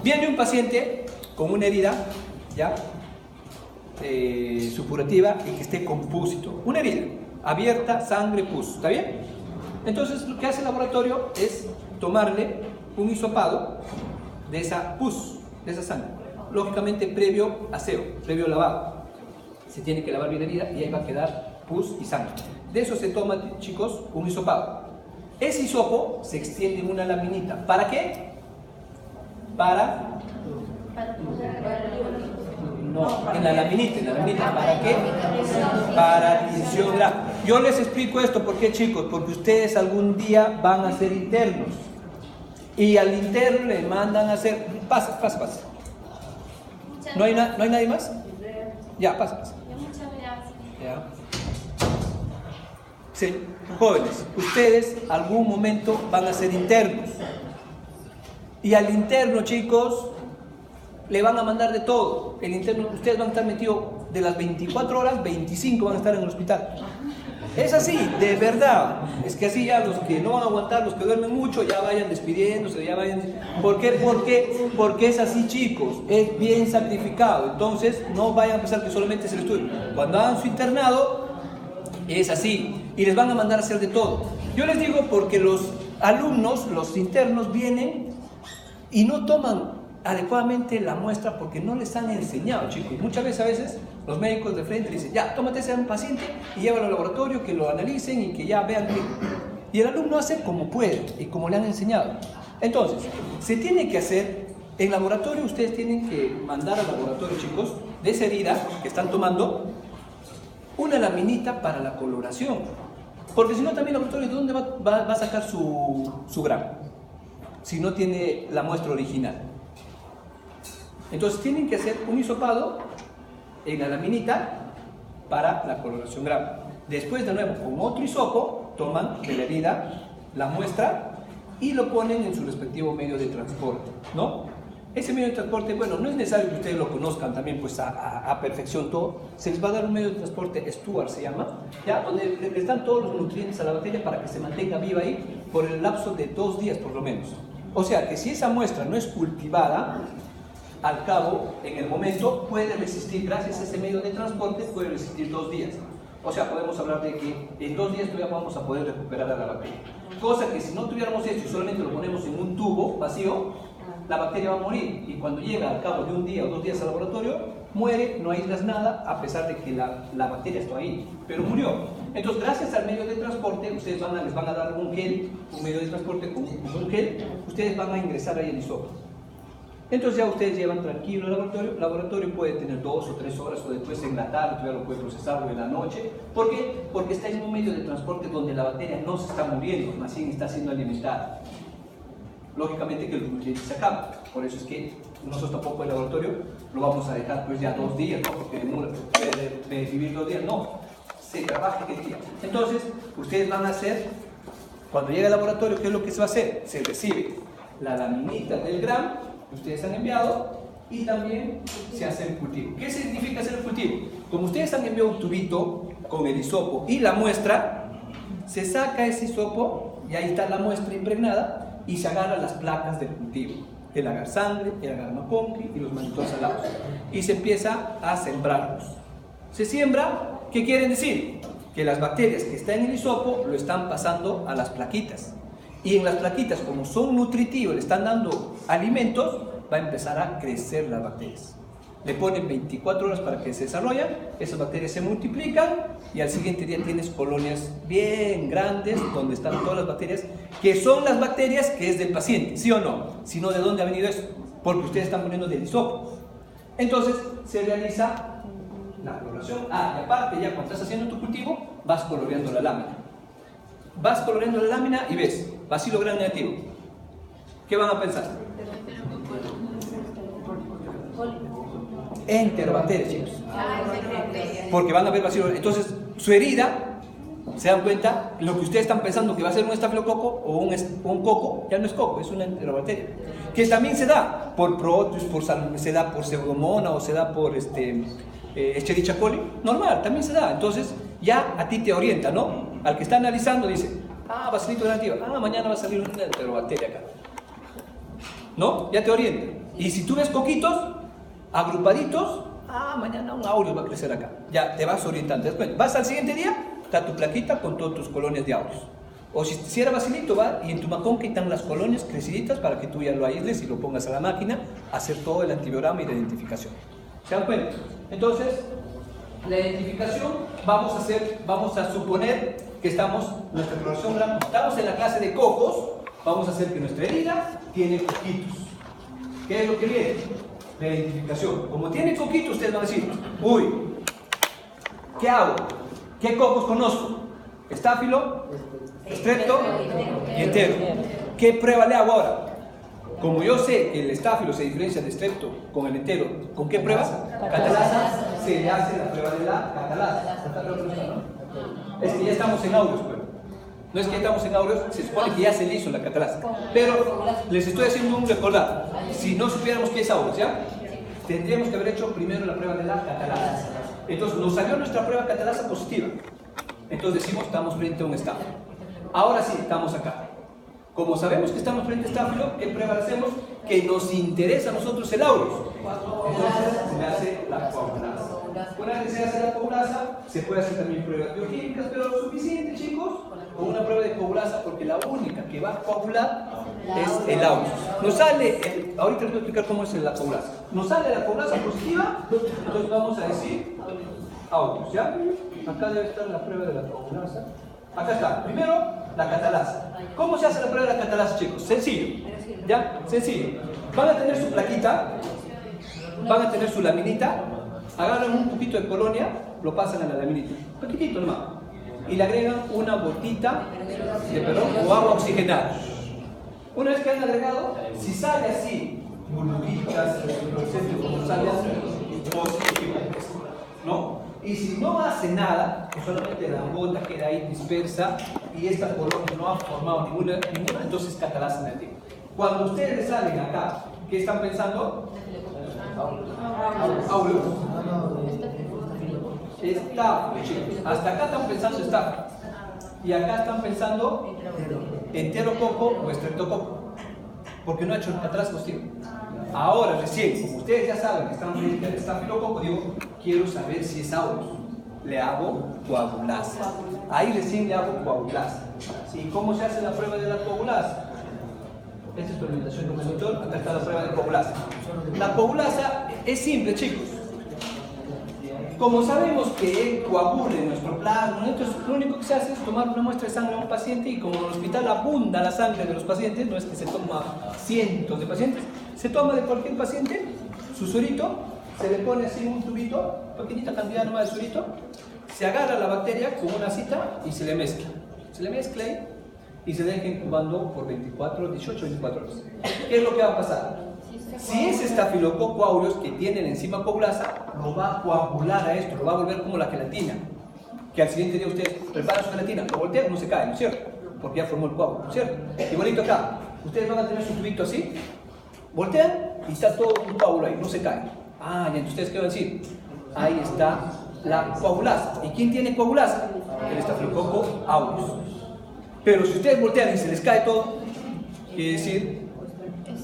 Viene un paciente con una herida, ¿ya? Supurativa y que esté con púsito. Una herida abierta, sangre, pus. ¿Está bien? Entonces, lo que hace el laboratorio es tomarle un hisopado de esa pus, de esa sangre. Lógicamente, previo aseo, previo lavado. Se tiene que lavar bien la herida y ahí va a quedar pus y sangre. De eso se toma, chicos, un hisopado. Ese hisopo se extiende en una laminita. ¿Para qué? No, en la laminita. ¿Para qué? Para tinción gráfica. Yo les explico esto, ¿por qué, chicos? Porque ustedes algún día van a ser internos. Y al interno le mandan a hacer... Pasa. ¿No hay nadie más? Ya, pasa. Muchas gracias. Ya. Sí, jóvenes, ustedes algún momento van a ser internos. Y al interno, chicos, le van a mandar de todo. El interno, ustedes van a estar metidos de las 24 horas, 25 van a estar en el hospital. Es así, de verdad. Es que así ya los que no van a aguantar, los que duermen mucho, ya vayan despidiéndose, ya vayan... ¿Por qué? Porque es así, chicos. Es bien sacrificado. Entonces, no vayan a pensar que solamente es el estudio. Cuando hagan su internado, es así. Y les van a mandar a hacer de todo. Yo les digo porque los alumnos, los internos, vienen y no toman adecuadamente la muestra porque no les han enseñado, chicos. Muchas veces los médicos de frente dicen, ya, tómate ese paciente y llévalo al laboratorio, que lo analicen y que ya vean que... Y el alumno hace como puede y como le han enseñado. Entonces, se tiene que hacer, en laboratorio ustedes tienen que mandar al laboratorio, chicos, de esa herida que están tomando, una laminita para la coloración. Porque si no, también el laboratorio, ¿de dónde va a sacar su gramo? Si no tiene la muestra original. Entonces tienen que hacer un hisopado en la laminita para la coloración gramo. Después, de nuevo, con otro hisopo, toman de la herida la muestra y lo ponen en su respectivo medio de transporte, ¿no? Ese medio de transporte, bueno, no es necesario que ustedes lo conozcan también pues a perfección todo. Se les va a dar un medio de transporte Stuart, se llama, ya, donde les dan todos los nutrientes a la bacteria para que se mantenga viva ahí por el lapso de 2 días por lo menos. O sea que si esa muestra no es cultivada, al cabo, en el momento, puede resistir, gracias a ese medio de transporte, puede resistir 2 días. O sea, podemos hablar de que en 2 días todavía vamos a poder recuperar a la bacteria. Cosa que si no tuviéramos esto y solamente lo ponemos en un tubo vacío, la bacteria va a morir. Y cuando llega al cabo de 1 día o 2 días al laboratorio, muere, no aíslas nada, a pesar de que la bacteria está ahí, pero murió. Entonces, gracias al medio de transporte, ustedes les van a dar un gel, un medio de transporte con un gel, ustedes van a ingresar ahí el hisopo. Entonces ya ustedes llevan tranquilo el laboratorio puede tener 2 o 3 horas o después en la tarde, todavía lo puede procesarlo en la noche. ¿Por qué? Porque está en un medio de transporte donde la bacteria no se está muriendo, más bien está siendo alimentada. Lógicamente que los nutrientes se acaban, por eso es que nosotros tampoco el laboratorio lo vamos a dejar pues ya 2 días, ¿no? Porque de vivir 2 días, no, se trabaja el día. Entonces, ustedes van a hacer, cuando llegue al laboratorio, ¿qué es lo que se va a hacer? Se recibe la laminita del gram que ustedes han enviado y también se hace el cultivo. ¿Qué significa hacer el cultivo? Como ustedes han enviado un tubito con el hisopo y la muestra, se saca ese hisopo y ahí está la muestra impregnada y se agarran las placas del cultivo. el agar sangre, el agar maconqui y los manitos salados. Y se empieza a sembrarlos. Se siembra, ¿qué quieren decir? Que las bacterias que están en el hisopo lo están pasando a las plaquitas. Y en las plaquitas, como son nutritivas, le están dando alimentos, va a empezar a crecer las bacterias. Le ponen 24 horas para que se desarrollen, esas bacterias se multiplican y al siguiente día tienes colonias bien grandes donde están todas las bacterias, que son las bacterias que es del paciente, ¿sí o no? Si no, ¿de dónde ha venido eso? Porque ustedes están poniendo del hisopo. Entonces se realiza la coloración. Y aparte, ya cuando estás haciendo tu cultivo, vas coloreando la lámina. Vas coloreando la lámina y ves, bacilo gran negativo. ¿Qué van a pensar? Enterobacterias, chicos. Porque van a ver bacilo. Entonces, su herida, se dan cuenta, lo que ustedes están pensando que va a ser un estafilococo o un coco, ya no es coco, es una enterobacteria. Que también se da por Proteus, se da por Pseudomonas o se da por Escherichia coli. Normal, también se da. Entonces, ya a ti te orienta, ¿no? Al que está analizando dice, bacilito negativo, mañana va a salir una enterobacteria acá. ¿No? Ya te orienta. Y si tú ves coquitos agrupaditos, mañana un aureus va a crecer acá. Ya te vas orientando. Después, vas al siguiente día, está tu plaquita con todas tus colonias de aureus. O si era bacilito, va y en tu maconqui están las colonias creciditas para que tú ya lo aísles y lo pongas a la máquina a hacer todo el antibiograma y la identificación. ¿Se dan cuenta? Entonces, la identificación vamos a suponer que nuestra coloración gran, estamos en la clase de cocos, vamos a hacer que nuestra herida tiene coquitos. ¿Qué es lo que viene? La identificación. Como tiene coquitos, ustedes van a decir, ¿qué hago? ¿Qué cocos conozco? Estáfilo, estrepto y entero. ¿Qué prueba le hago ahora? Como yo sé que el estáfilo se diferencia de estrepto con el entero, ¿con qué prueba? Catalasa. Se le hace la prueba de la catalasa. Es que ya estamos en aureus, pero no es que ya estamos en aureus, se supone que ya se le hizo la catalasa. Pero les estoy haciendo un recordar. Si no supiéramos qué es aureus, ¿ya? Tendríamos que haber hecho primero la prueba de la catalasa. Entonces nos salió nuestra prueba catalasa positiva. Entonces decimos, estamos frente a un estáfilo. Ahora sí, estamos acá. Como sabemos que estamos frente a estáfilo, ¿qué prueba le hacemos? Que nos interesa a nosotros el aureus. Entonces se le hace la coagulasa. Una vez que se hace la coagulasa, se puede hacer también pruebas bioquímicas, pero lo suficiente, chicos, con una prueba de coagulasa, porque la única que va a coagular es el aureus. Nos sale, ahorita les voy a explicar cómo es la coagulasa. Nos sale la coagulasa positiva, entonces vamos a decir aureus, ¿ya? Acá debe estar la prueba de la coagulasa. Acá está. Primero, la catalasa. ¿Cómo se hace la prueba de la catalasa, chicos? Sencillo. ¿Ya? Sencillo. Van a tener su plaquita, van a tener su laminita, agarran un poquito de colonia, lo pasan a la laminita. Un poquitito nomás. Y le agregan una gotita de perdón o agua oxigenada. Una vez que han agregado, si sale así, burbujitas, como sale así, ¿no? Y si no hace nada, que solamente la gota queda ahí dispersa y esta colonia no ha formado ninguna, entonces catalasa negativa. Cuando ustedes les salen acá, ¿qué están pensando? Aureus. Estáfilo, chicos. Hasta acá están pensando estáfilo. Y acá están pensando enterococo o estreptococo. Porque no ha hecho atrás positivo. Ahora recién, como ustedes ya saben que están frente al estafilococo, digo, quiero saber si es aureus. Le hago coagulasa. Ahí recién le hago coagulasa. ¿Y cómo se hace la prueba de la coagulasa? Esta es experimentación de un monitor, acá está la prueba de coagulasa. La coagulasa es simple, chicos. Como sabemos que coagula en nuestro plasma, entonces lo único que se hace es tomar una muestra de sangre a un paciente y como en el hospital abunda la sangre de los pacientes, no es que se toma cientos de pacientes, se toma de cualquier paciente su suerito, se le pone así un tubito, pequeñita cantidad nomás de suerito, se agarra la bacteria con una cita y se le mezcla. Se le mezcla ahí y se deja incubando por 18-24 horas. ¿Qué es lo que va a pasar? Si ese estafilococo aureus que tiene la enzima coagulasa, lo va a coagular a esto, lo va a volver como la gelatina. Que al siguiente día ustedes preparan su gelatina, lo voltean, no se cae, ¿no es cierto? Porque ya formó el coágulo, ¿no es cierto? Igualito acá, ustedes van a tener su tubito así, voltean y está todo un coágulo ahí, no se cae. Y entonces ustedes qué van a decir, ahí está la coagulasa. ¿Y quién tiene coagulasa? El estafilococo aureus. Pero si ustedes voltean y se les cae todo, quiere decir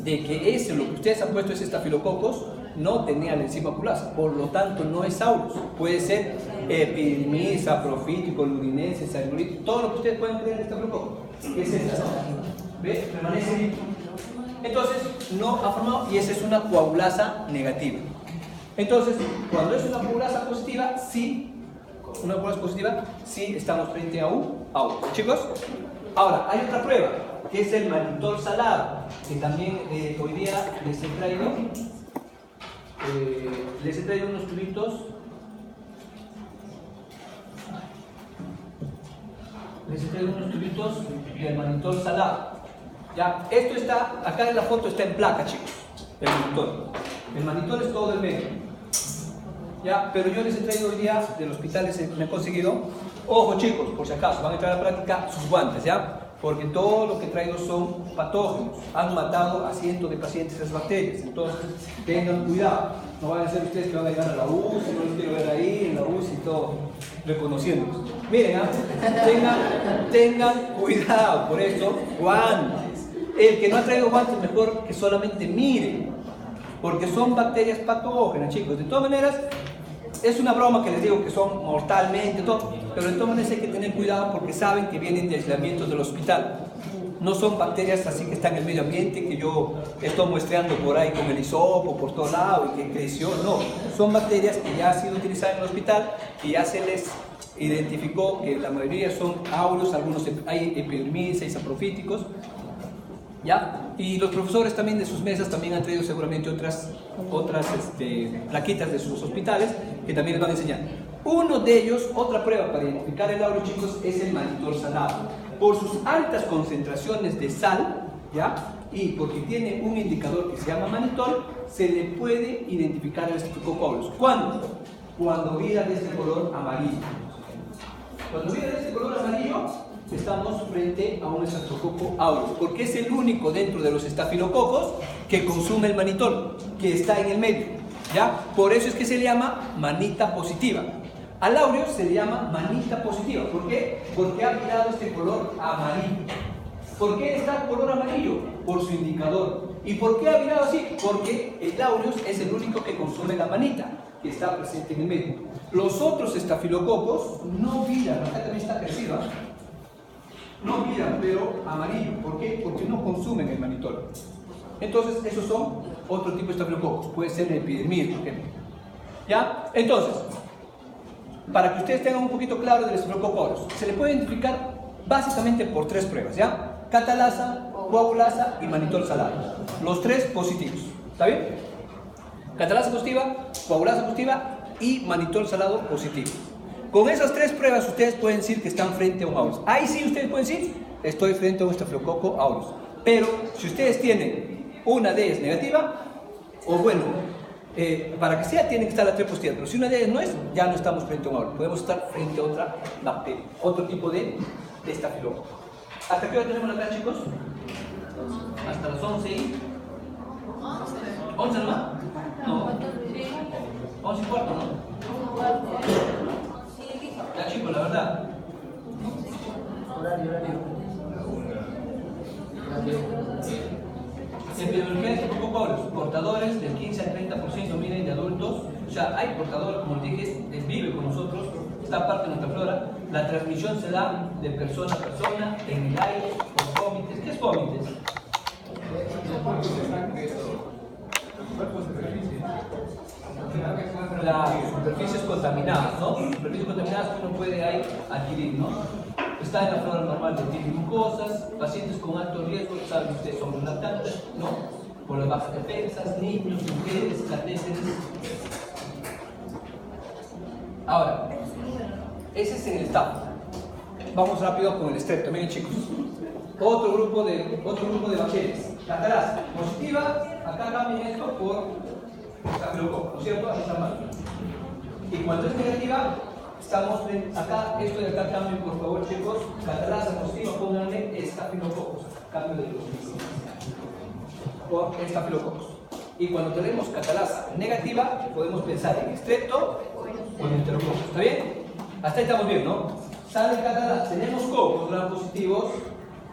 de que ese, lo que ustedes han puesto es estafilococos, no tenía la enzima oculasa, por lo tanto no es aureus, puede ser epidermis, saprofítico, lurinense, salmuritis, todo lo que ustedes pueden creer en estafilococo, que es esta, ¿no? ¿Ve? Permanece vivo. Entonces no ha formado y esa es una coagulasa negativa. Entonces, cuando es una coagulasa positiva, sí, sí estamos frente a un aureus. Chicos, ahora hay otra prueba, que es el mannitol salado, que también hoy día les he traído unos tubitos. Del mannitol salado. Ya, esto está, acá en la foto está en placa, chicos, el mannitol. El mannitol es todo el medio. Ya, pero yo les he traído hoy día del hospital, me he conseguido, ojo chicos, por si acaso, van a entrar a la práctica sus guantes, ¿ya? Porque todo lo que he traído son patógenos, han matado a cientos de pacientes esas bacterias, entonces tengan cuidado, no van a ser ustedes que van a llegar a la UCI, no los quiero ver ahí en la UCI y todo, reconociéndolos. Miren, tengan cuidado, por eso, guantes. El que no ha traído guantes, mejor que solamente miren, porque son bacterias patógenas, chicos. De todas maneras, es una broma que les digo que son mortalmente, todo, pero de todas maneras hay que tener cuidado porque saben que vienen de aislamientos del hospital. No son bacterias así que están en el medio ambiente, que yo estoy muestreando por ahí con el hisopo, por todo lado, y que creció, no. Son bacterias que ya han sido utilizadas en el hospital y ya se les identificó que la mayoría son aureus, algunos hay epidermis, hay saprofíticos, ¿ya? Y los profesores también de sus mesas también han traído seguramente otras plaquitas de sus hospitales que también les van a enseñar. Uno de ellos, otra prueba para identificar el aureo, chicos, es el mannitol salado. Por sus altas concentraciones de sal, ¿ya? Y porque tiene un indicador que se llama mannitol, se le puede identificar el estafilococo aureus. ¿Cuándo? Cuando vira de este color amarillo. Cuando vira de este color amarillo, estamos frente a un estafilococo aureus, porque es el único dentro de los estafilococos que consume el mannitol, que está en el medio, ¿ya? Por eso es que se le llama manita positiva. Al aureus se le llama manita positiva. ¿Por qué? Porque ha virado este color amarillo. ¿Por qué está el color amarillo? Por su indicador. ¿Y por qué ha virado así? Porque el aureus es el único que consume la manita, que está presente en el medio. Los otros estafilococos no viran, acá también está crecido, no miran, pero amarillo. ¿Por qué? Porque no consumen el mannitol. Entonces, esos son otro tipo de estafilococos. Puede ser el epidermis, por ejemplo. ¿Ya? Entonces, para que ustedes tengan un poquito claro del estafilococo aureus, se le puede identificar básicamente por tres pruebas, ¿ya? Catalasa, coagulasa y mannitol salado. Los tres positivos. ¿Está bien? Catalasa positiva, coagulasa positiva y mannitol salado positivo. Con esas tres pruebas ustedes pueden decir que están frente a un aureus. Ahí sí ustedes pueden decir, estoy frente a un estafilococo aureus. Pero si ustedes tienen una de ellas negativa, o bueno, para que sea tienen que estar las tres positivas, pero si una de ellas no es, ya no estamos frente a un aureus. Podemos estar frente a otra bacteria, otro tipo de estafilococo. ¿Hasta qué hora tenemos acá, chicos? Hasta las 11 y... ¿11 nomás? No. 11 y cuarto, ¿no? Ya chicos, la verdad. Epidemiología de estafilococo aureus, portadores del 15 al 30%, miren, de adultos. O sea, hay portadores, como les dije, vive con nosotros, está parte de nuestra flora. La transmisión se da de persona a persona, en el aire, por vómites. ¿Qué es vómites? Las superficies contaminadas, ¿no? Superficies contaminadas que uno puede ahí adquirir, ¿no? Está en la flora normal de glucosas, pacientes con alto riesgo, saben ustedes, son lactantes, ¿no? Por las bajas defensas, niños, mujeres, catéteres. Ahora, ese es en el estado. Vamos rápido con el estrepto, miren chicos. Otro grupo de bacterias. Catalasa positiva, acá cambian esto por estafilococo, ¿no es cierto? Aquí está mal. Y cuando es negativa, estamos acá, esto de acá cambien por favor chicos. Catalasa positiva, pónganle estafilococos. Cambio de los por estafilococos. Y cuando tenemos catalasa negativa, podemos pensar en estrepto o en enterococos. ¿Está bien? Hasta ahí estamos bien, ¿no? Sale catalasa, tenemos cocos gram positivos,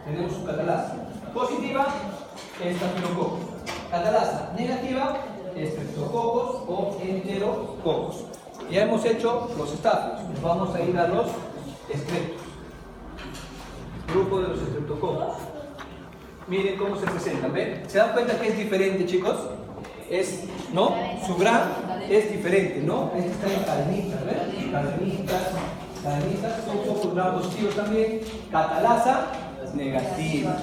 tenemos su catalasa positiva, estafilococos. Catalasa negativa, estreptococos o enterococos. Ya hemos hecho los estadios, vamos a ir a los estreptos. Grupo de los estreptococos. Miren cómo se presentan, ¿ven? ¿Se dan cuenta que es diferente, chicos? Es, ¿no? Su gram es diferente, ¿no? Este está en cadenitas, ¿ven? Cadenitas, son pocos gram positivos también. Catalasa negativa.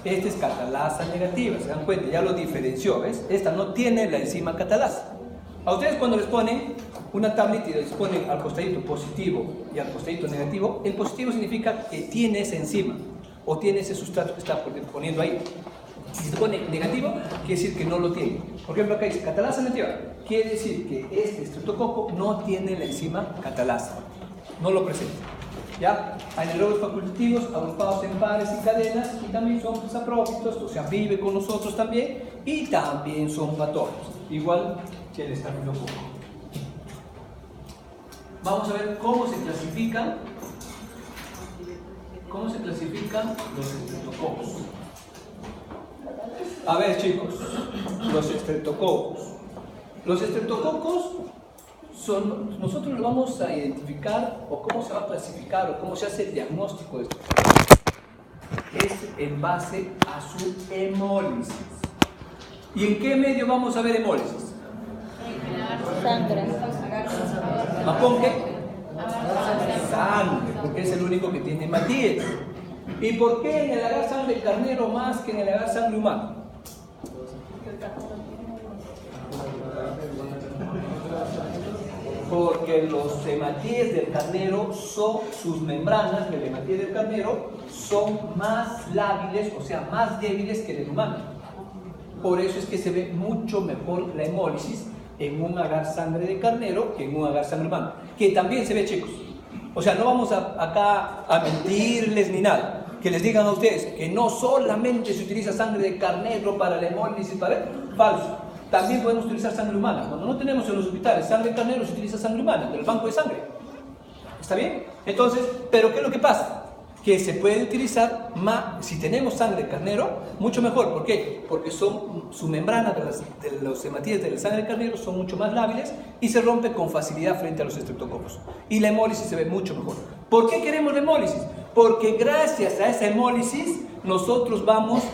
Este es catalasa negativa, ¿se dan cuenta? Ya lo diferenció, ¿ves? Esta no tiene la enzima catalasa. A ustedes cuando les ponen una tablet y les ponen al costadito positivo y al costadito negativo, el positivo significa que tiene esa enzima o tiene ese sustrato que está poniendo ahí. Si se pone negativo, quiere decir que no lo tiene. Por ejemplo, acá dice catalasa negativa, quiere decir que este estreptococo no tiene la enzima catalasa, no lo presenta. ¿Ya? Anaerobios facultativos agrupados en pares y cadenas y también son saprófitos, o sea, vive con nosotros también y también son patógenos, igual que el estafilococo. Vamos a ver cómo se clasifican los estreptococos. A ver, chicos, los estreptococos. Los estreptococos nosotros lo vamos a identificar, o cómo se va a clasificar, o cómo se hace el diagnóstico de esto. Es en base a su hemólisis. ¿Y en qué medio vamos a ver hemólisis? Sangre. ¿Mapón qué? Sangre, porque es el único que tiene hematíes. ¿Y por qué en el agar sangre de carnero más que en el agar sangre humano? Porque los hematíes del carnero sus membranas del hematíes del carnero son más lábiles, o sea, más débiles que el humano. Por eso es que se ve mucho mejor la hemólisis en un agar sangre de carnero que en un agar sangre humano. Que también se ve, chicos. O sea, no vamos acá a mentirles ni nada. Que les digan a ustedes que no solamente se utiliza sangre de carnero para la hemólisis, falso. También podemos utilizar sangre humana. Cuando no tenemos en los hospitales sangre de carnero, se utiliza sangre humana, del banco de sangre. ¿Está bien? Entonces, ¿pero qué es lo que pasa? Que se puede utilizar más, si tenemos sangre de carnero, mucho mejor. ¿Por qué? Porque su membrana de los hematíes de la sangre de carnero son mucho más lábiles y se rompe con facilidad frente a los estreptococos. Y la hemólisis se ve mucho mejor. ¿Por qué queremos la hemólisis? Porque gracias a esa hemólisis nosotros vamos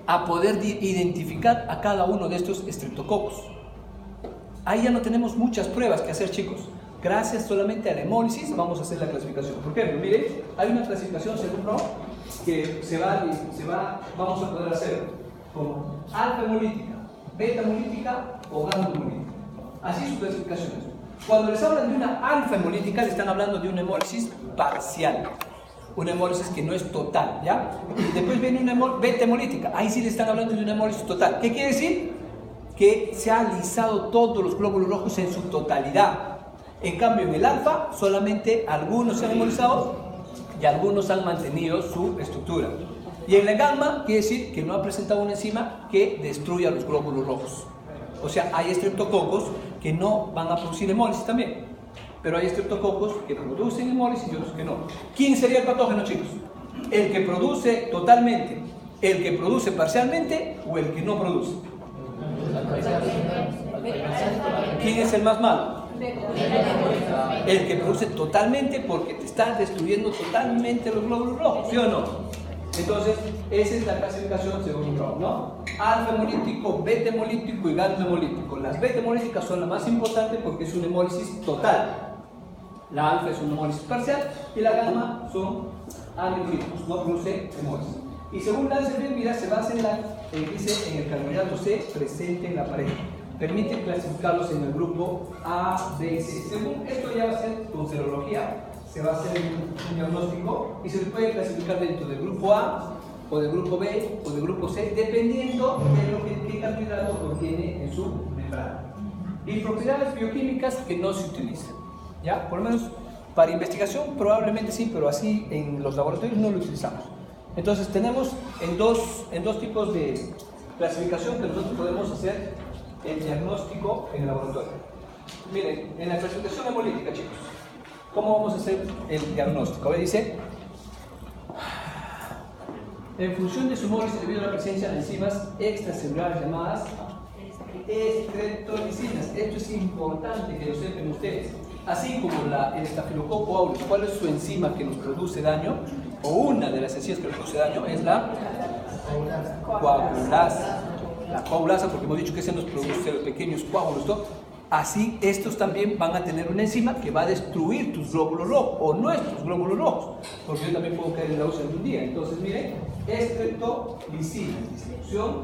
a poder identificar a cada uno de estos estreptococos. Ahí ya no tenemos muchas pruebas que hacer, chicos. Gracias solamente a la hemólisis vamos a hacer la clasificación. Por ejemplo, miren, hay una clasificación según Rowe que vamos a poder hacer como alfa hemolítica, beta hemolítica o gamma hemolítica. Así sus clasificaciones. Cuando les hablan de una alfa hemolítica, le están hablando de una hemólisis parcial. Una hemólisis que no es total, ¿ya? Y después viene una beta hemolítica, ahí sí le están hablando de una hemólisis total. ¿Qué quiere decir? Que se han alisado todos los glóbulos rojos en su totalidad. En cambio, en el alfa, solamente algunos se han hemolizado y algunos han mantenido su estructura. Y en la gamma, quiere decir que no ha presentado una enzima que destruya los glóbulos rojos. O sea, hay estreptococos que no van a producir hemólisis también. Pero hay estreptococos que producen hemólisis y otros que no. ¿Quién sería el patógeno, chicos? ¿El que produce totalmente, el que produce parcialmente o el que no produce? ¿Quién es el más malo? El que produce totalmente porque te está destruyendo totalmente los glóbulos rojos, ¿sí o no? Entonces, esa es la clasificación según Rowe, ¿no? Alfa hemolítico, beta hemolítico y gamma hemolítico. Las beta hemolíticas son las más importantes porque es una hemólisis total. La alfa es una hemólisis parcial y la gamma son anhemolíticos, no produce hemólisis. Y según Lancelot, mira, se basa dice en el carbohidrato C presente en la pared. Permite clasificarlos en el grupo A, B y C. Según esto ya va a ser con serología, se va a hacer un diagnóstico y se puede clasificar dentro del grupo A o del grupo B o del grupo C, dependiendo de qué carbohidrato contiene en su membrana. Y propiedades bioquímicas que no se utilizan. ¿Ya? Por lo menos para investigación probablemente sí, pero así en los laboratorios no lo utilizamos. Entonces tenemos en dos tipos de clasificación que nosotros podemos hacer el diagnóstico en el laboratorio. Miren, en la clasificación hemolítica, chicos, ¿cómo vamos a hacer el diagnóstico? A ver, dice, en función de su hemólisis debido a la presencia de enzimas extracelulares llamadas estreptolicinas. Esto es importante que lo sepan ustedes. Así como el estafilococo aureus, ¿cuál es su enzima que nos produce daño? O una de las enzimas que nos produce daño es la coagulasa. La coagulasa, porque hemos dicho que se nos produce pequeños coágulos, ¿no? Así, estos también van a tener una enzima que va a destruir tus glóbulos rojos o nuestros glóbulos rojos, porque yo también puedo caer en la UCI algún día. Entonces, miren, estreptolicina, destrucción,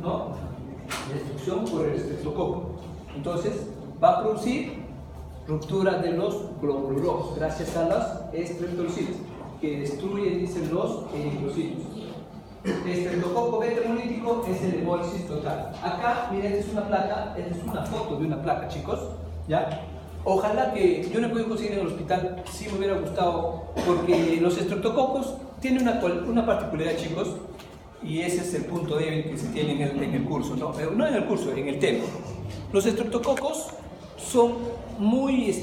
¿no? Destrucción por el estreptococo. Entonces, va a producir ruptura de los glóbulos rojos gracias a las estreptolicinas que destruyen, dicen, los eritrocitos. Estreptococo beta hemolítico es el hemólisis total. Acá, miren, esta es una placa, esta es una foto de una placa, chicos, ¿ya? Ojalá que yo no he podido conseguir en el hospital, sí me hubiera gustado, porque los estreptococos tienen una particularidad, chicos, y ese es el punto débil que se tiene en el curso, ¿no? Pero no en el curso, en el tema. Los estreptococos son muy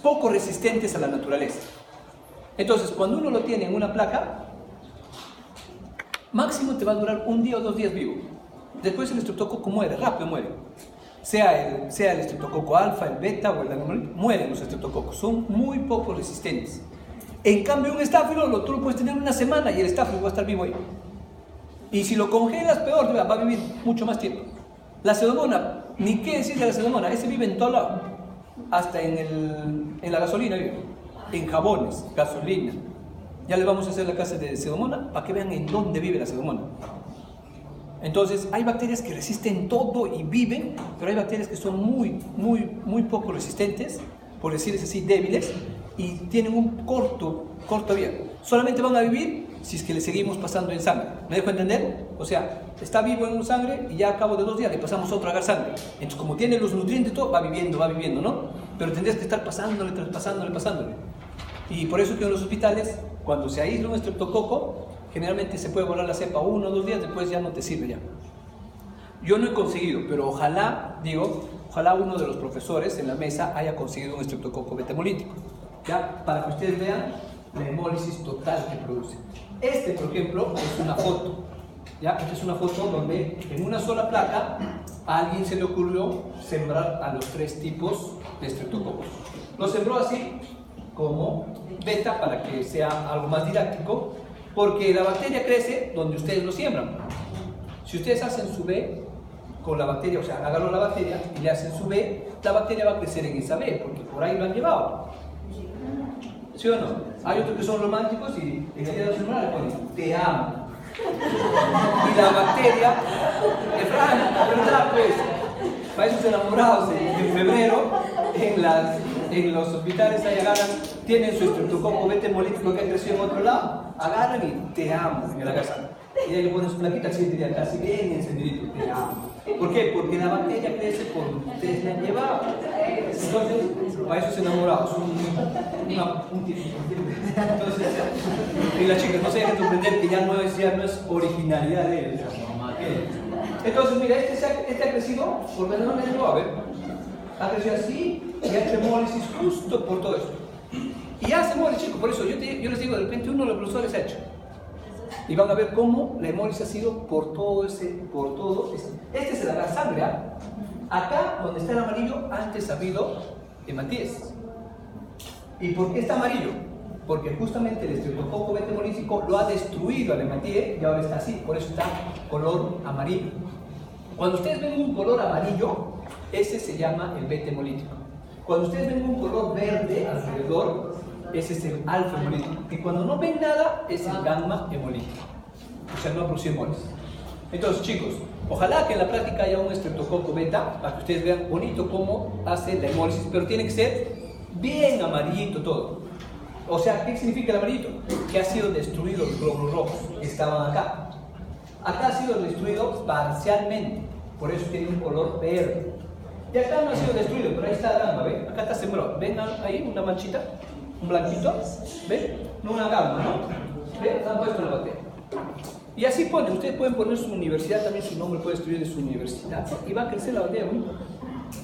poco resistentes a la naturaleza. Entonces, cuando uno lo tiene en una placa, máximo te va a durar 1 día o 2 días vivo. Después el estreptococo muere, rápido muere. Sea el estreptococo alfa, el beta o el hemolítico, mueren los estreptococos, son muy poco resistentes. En cambio, un estáfilo tú lo puedes tener 1 semana y el estáfilo va a estar vivo ahí. Y si lo congelas, peor, va a vivir mucho más tiempo. La pseudomonas, ni qué decir de la pseudomonas, ese vive en todo lado, hasta en la gasolina vive, en jabones, gasolina. Ya les vamos a hacer la clase de pseudomonas para que vean en dónde vive la pseudomonas. Entonces, hay bacterias que resisten todo y viven, pero hay bacterias que son muy poco resistentes, por decirles así, débiles, y tienen un corto vida. Solamente van a vivir si es que le seguimos pasando en sangre. ¿Me dejo entender? O sea, está vivo en sangre y ya a cabo de 2 días le pasamos a tragar sangre. Entonces, como tiene los nutrientes, todo va viviendo, ¿no? Pero tendrías que estar pasándole. Y por eso que en los hospitales, cuando se aísla un estreptococo, generalmente se puede volar la cepa 1 o 2 días, después ya no te sirve ya. Yo no he conseguido, pero ojalá uno de los profesores en la mesa haya conseguido un estreptococo beta hemolítico, ¿ya? Para que ustedes vean la hemólisis total que produce. Por ejemplo, es una foto, ¿ya? Esta es una foto donde en una sola placa a alguien se le ocurrió sembrar a los 3 tipos de estreptococos. Lo sembró así, como beta, para que sea algo más didáctico, porque la bacteria crece donde ustedes lo siembran. Si ustedes hacen su B con la bacteria, o sea, agarran la bacteria y le hacen su B, la bacteria va a crecer en esa B, porque por ahí lo han llevado. ¿Sí o no? Hay otros que son románticos y en el día de la semana le ponen te amo. Y la bacteria, ¿verdad? Pues, para esos enamorados en febrero, en los hospitales ahí agarran, tienen su estreptococo beta hemolítico que ha crecido en otro lado, agarran y te amo en la casa. Y ahí le ponen su plaquita al siguiente día, casi bien encendidito, te amo. ¿Por qué? Porque la bacteria crece por donde ustedes la han llevado. Entonces, para esos enamorados, un tipo. Entonces, y las chicas no se dejan sorprender que ya no es originalidad de él. Entonces, mira, este ha crecido, por lo menos me a ver, ha crecido así y ha hecho hemólisis justo por todo esto. Y hace hemólisis, chicos, por eso yo les digo, de repente uno de los profesores ha hecho. Y van a ver cómo la hemólisis ha sido por todo ese. Este es el agar sangre, ¿eh? Acá, donde está el amarillo, antes ha habido hematíes. ¿Y por qué está amarillo? Porque justamente el estreptococo beta hemolítico lo ha destruido al hematíe y ahora está así, por eso está color amarillo. Cuando ustedes ven un color amarillo, ese se llama el beta hemolítico. Cuando ustedes ven un color verde alrededor, ese es el alfa hemolítico. Y cuando no ven nada, es el gamma hemolítico. O sea, no produce hemólisis. Entonces, chicos, ojalá que en la práctica haya un estreptococo beta para que ustedes vean bonito cómo hace la hemólisis, pero tiene que ser bien amarillito todo. O sea, ¿qué significa el amarillito? Que ha sido destruido los glóbulos rojos que estaban acá. Acá ha sido destruido parcialmente, por eso tiene un color verde. Y acá no ha sido destruido, pero ahí está la gama, ¿ven? Acá está sembrado. ¿Ven ahí una manchita? Un blanquito, ¿ven? No una gama, ¿no? ¿Ven? Han puesto la bacteria. Y así ponen, ustedes pueden poner su universidad, también su nombre puede escribir de su universidad, y va a crecer la bacteria, ¿no?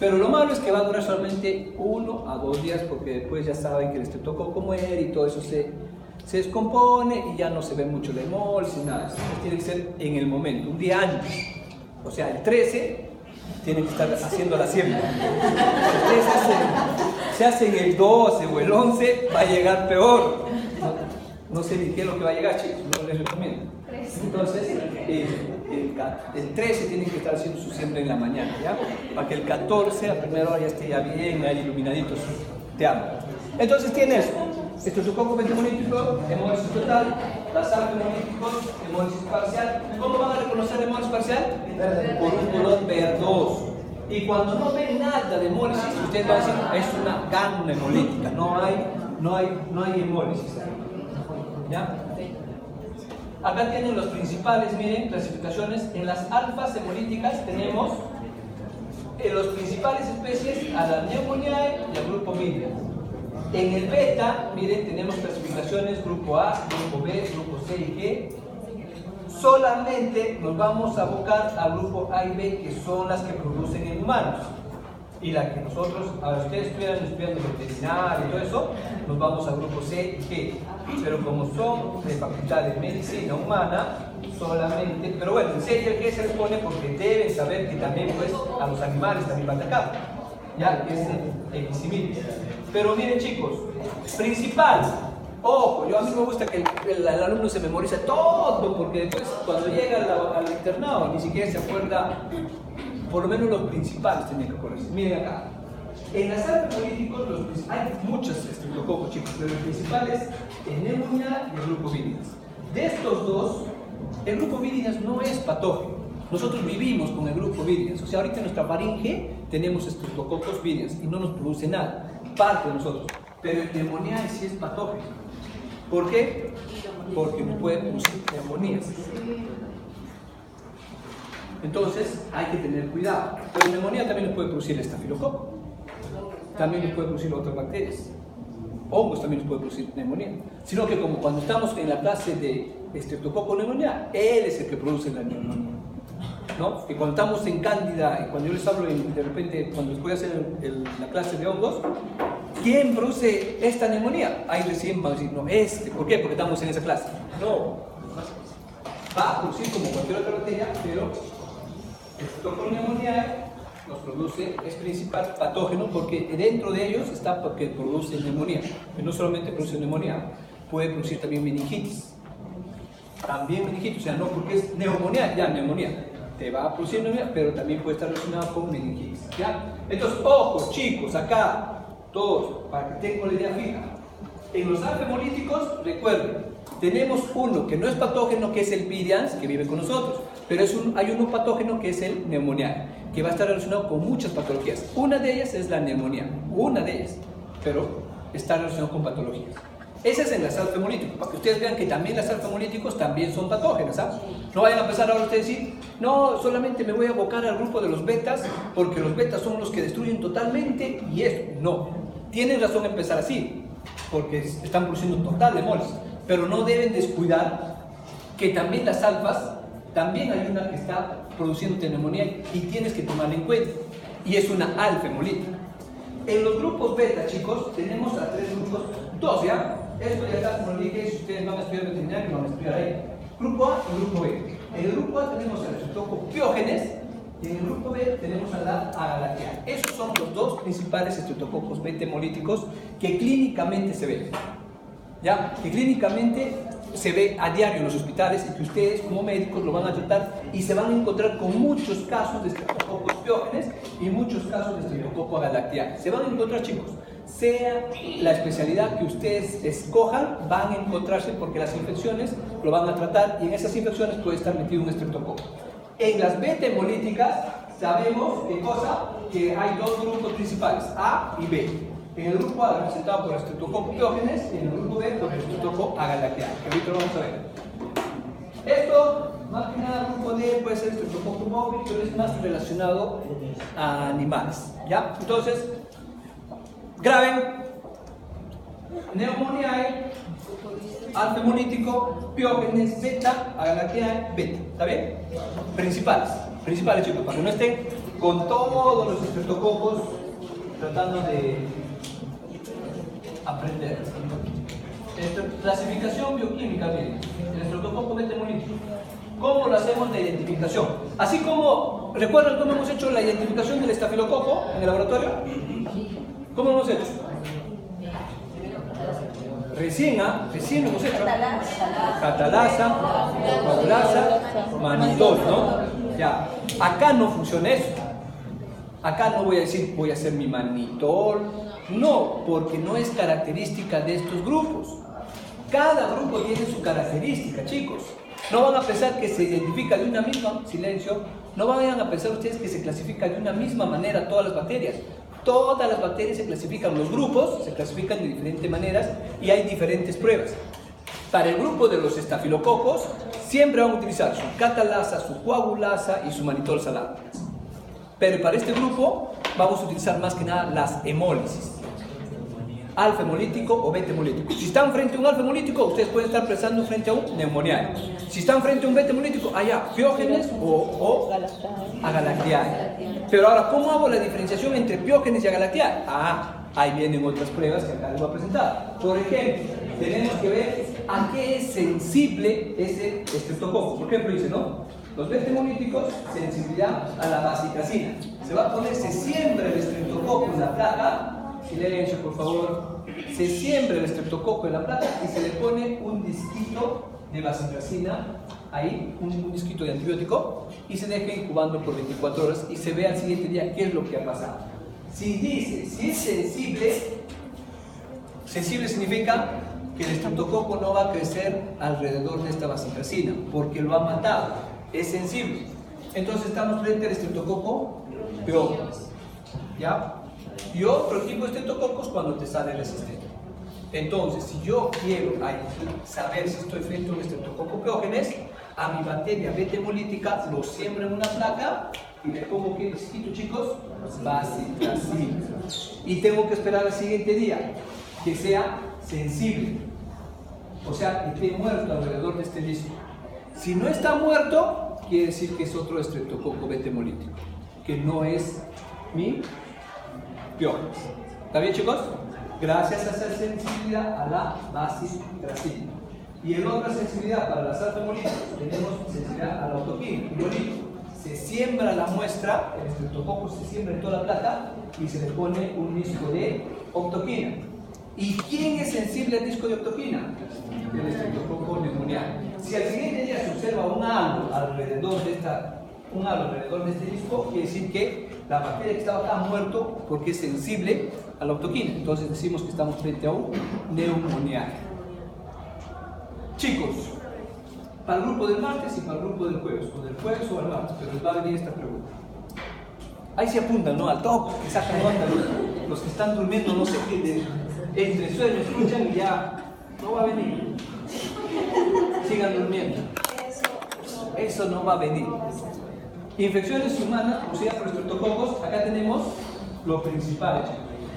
Pero lo malo es que va a durar solamente 1 a 2 días, porque después ya saben que el estreptococo muere y todo eso se descompone y ya no se ve mucho la hemólisis, nada. Eso tiene que ser en el momento, un día antes. O sea, el 13 tiene que estar haciendo la siembra. Si ustedes se hacen el 12 o el 11, va a llegar peor. No sé ni qué es lo que va a llegar, chicos, no les recomiendo. Entonces, el 13 tienen que estar haciendo su siembra en la mañana, ¿ya? Para que el 14 a primera hora ya esté ya bien, ahí iluminaditos. Te amo. Entonces tienes estreptococo pentamolítico, hemólisis total, las hemolíticos, hemólisis parcial. ¿Cómo van a reconocer hemólisis parcial? Por un color verdoso. Y cuando no ven nada de hemólisis, ustedes van a decir, es una gama hemolítica, no hay hemólisis. ¿Ya? Acá tienen los principales, miren, clasificaciones. En las alfas hemolíticas tenemos los principales especies a la Pneumoniae y al grupo Milias. En el beta, miren, tenemos clasificaciones grupo A, grupo B, grupo C y G. Solamente nos vamos a abocar al grupo A y B, que son las que producen en humanos. Y la que nosotros, a ustedes estuvieran estudiando veterinaria y todo eso, nos vamos al grupo C y G. Pero como son de facultad de medicina humana, solamente, pero bueno, el C y el G se les pone porque deben saber que también pues a los animales también van a atacar. Ya, que es el Ximilis. Pero miren chicos, principal, ojo, a mí me gusta que el alumno se memoriza todo, porque después cuando llega al internado ni siquiera se acuerda. Por lo menos los principales tienen que acordarse. Miren acá. En las alfas hemolíticos hay muchos estreptococos, chicos, pero los principales es Pneumoniae y el grupo Viridians. De estos dos, el grupo Viridians no es patógeno. Nosotros vivimos con el grupo Viridians. O sea, ahorita en nuestra faringe tenemos estreptococos Viridians y no nos produce nada. Parte de nosotros. Pero el Pneumoniae sí es patógeno. ¿Por qué? Porque no puede producir neumonías. Entonces hay que tener cuidado. Pero neumonía también nos puede producir el estafilococo. También nos puede producir otras bacterias. Hongos también nos puede producir neumonía. Sino que como cuando estamos en la clase de estreptococo neumonía, él es el que produce la neumonía. ¿No? Y cuando estamos en cándida, y cuando yo les hablo de repente, cuando les voy a hacer la clase de hongos, ¿quién produce esta neumonía? Ahí recién van a decir, no, ¿por qué? Porque estamos en esa clase. No, va a producir como cualquier otra bacteria, pero estreptococo neumonía nos produce, es principal patógeno porque dentro de ellos está porque produce neumonía. Y no solamente produce neumonía, puede producir también meningitis. También meningitis, o sea, no porque es neumonía, ya neumonía. Te va a producir neumonía, pero también puede estar relacionado con meningitis. ¿Ya? Entonces, ojo, chicos, acá, todos, para que tengan la idea fija. En los alfa hemolíticos, recuerden, tenemos uno que no es patógeno, que es el Viridians, que vive con nosotros, pero hay uno patógeno que es el Pneumoniae, que va a estar relacionado con muchas patologías. Una de ellas es la neumonía, una de ellas, pero está relacionado con patologías. Ese es en las alfa hemolíticos, para que ustedes vean que también las alfa hemolíticos también son patógenas, ¿ah? No vayan a empezar ahora ustedes a decir, no, solamente me voy a abocar al grupo de los betas, porque los betas son los que destruyen totalmente, y esto, no. Tienen razón en empezar así, porque están produciendo total hemólisis, pero no deben descuidar que también las alfas, también hay una que está produciendo neumonía y tienes que tomarla en cuenta, y es una alfa hemolítica. En los grupos beta, chicos, tenemos a tres grupos, dos ya. Esto ya está, como les dije, si ustedes van a estudiar veterinaria, van a estudiar ahí. Grupo A y grupo B. En el grupo A tenemos al estreptococo piógenes y en el grupo B tenemos a la Agalactiae. Esos son los dos principales estreptococos beta hemolíticos que clínicamente se ven. ¿Ya? Que clínicamente se ve a diario en los hospitales y que ustedes como médicos lo van a tratar y se van a encontrar con muchos casos de estreptococos piógenes y muchos casos de estreptococo agalactiae. Se van a encontrar, chicos. Sea la especialidad que ustedes escojan, van a encontrarse porque las infecciones lo van a tratar y en esas infecciones puede estar metido un estreptococo. En las beta hemolíticas sabemos ¿qué cosa? Que hay dos grupos principales, A y B. En el grupo A representado por el estreptococo piógenes y en el grupo B por el estreptococo agalactiae, que ahorita lo vamos a ver. Esto, más que nada, el grupo D puede ser estreptococo móvil, pero es más relacionado a animales. ¿Ya? Entonces, graben, Pneumoniae, alfa hemolítico, piógenes, beta, agalactiae, beta. ¿Está bien? Principales, chicos, para que no estén con todos los estreptococos tratando de aprender. Clasificación bioquímica, miren, el estreptococo metamolítico. ¿Cómo lo hacemos la identificación? Así como, ¿recuerdan cómo hemos hecho la identificación del estafilococo en el laboratorio? ¿Cómo lo hemos hecho? Recién lo hemos hecho. Catalasa, coagulasa, manitol, ¿no? Ya, acá no funciona eso. Acá no voy a decir voy a hacer mi manitol. No, porque no es característica de estos grupos. Cada grupo tiene su característica, chicos. No van a pensar que se identifica de una misma, silencio, no vayan a pensar ustedes que se clasifica de una misma manera todas las bacterias. Todas las bacterias se clasifican, los grupos se clasifican de diferentes maneras y hay diferentes pruebas. Para el grupo de los estafilococos, siempre van a utilizar su catalasa, su coagulasa y su manitol salado. Pero para este grupo vamos a utilizar más que nada las hemólisis. Alfa hemolítico o beta hemolítico. Si están frente a un alfa hemolítico, ustedes pueden estar pensando frente a un neumoniae. Si están frente a un beta hemolítico, allá, Piógenes o Agalactiae. Pero ahora, ¿cómo hago la diferenciación entre Piógenes y Agalactiae? Ahí vienen otras pruebas que acá les voy a presentar. Por ejemplo, tenemos que ver a qué es sensible ese estreptococo. Por ejemplo, dice, ¿no? Los beta hemolíticos, sensibilidad a la vacitracina. Se va a poner, se siembra el estreptococo en la placa. Silencio, por favor. Se siembra el estreptococo en la placa y se le pone un disquito de vacitracina ahí, un disquito de antibiótico, y se deja incubando por 24 horas y se ve al siguiente día qué es lo que ha pasado. Si dice, si es sensible significa que el estreptococo no va a crecer alrededor de esta vacitracina porque lo ha matado. Es sensible. Entonces estamos frente al estreptococo Piógenes. ¿Ya? Y otro tipo de estreptococos cuando te sale resistente. Entonces, si yo quiero saber si estoy frente a un estreptococo Piógenes, a mi bacteria beta hemolítica lo siembro en una placa y le pongo ¿qué disquito, chicos? Vacitracina. Y tengo que esperar al siguiente día que sea sensible. O sea, que esté muerto alrededor de este disco. Si no está muerto, quiere decir que es otro estreptococo beta hemolítico, que no es mi Piógenes. ¿Está bien, chicos? Gracias a esa sensibilidad a la vacitracina. Y en otra sensibilidad para las alfa hemolíticas tenemos sensibilidad a la octoquina. Se siembra la muestra, el estreptococo se siembra en toda la placa y se le pone un disco de octoquina. ¿Y quién es sensible al disco de octoquina? El estreptococo neumoniae. Si al siguiente día se observa un halo alrededor de este disco, quiere decir que la bacteria que estaba acá ha muerto porque es sensible a la octoquina. Entonces decimos que estamos frente a un neumoniae. Chicos, para el grupo del martes y para el grupo del jueves, o del jueves o al martes, pero les va a venir esta pregunta. Ahí se apuntan, ¿no? Al toque, que sacan nota. Los que están durmiendo, no sé qué, entre sueños escuchan y ya no va a venir. Sigan durmiendo. Eso no va a venir. Infecciones humanas producidas por estreptococos, acá tenemos lo principal.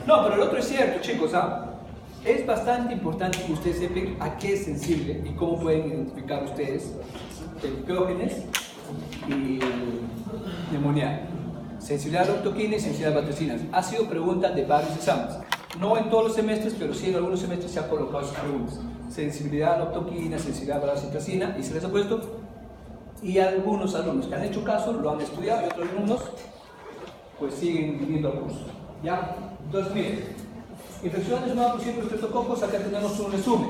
No, pero el otro es cierto, chicos. Es bastante importante que ustedes sepan a qué es sensible y cómo pueden identificar ustedes el Piógenes y el neumoniae. Sensibilidad a la octoquina y sensibilidad a las vacitricinas. Ha sido pregunta de varios exámenes. No en todos los semestres, pero sí en algunos semestres se ha colocado esas preguntas. Sensibilidad a la octoquina, sensibilidad a la vacitricina, y se les ha puesto. Y algunos alumnos que han hecho caso lo han estudiado y otros alumnos pues siguen viniendo al curso. ¿Ya? Entonces, miren, infecciones humanas producidas por estreptococos, acá tenemos un resumen.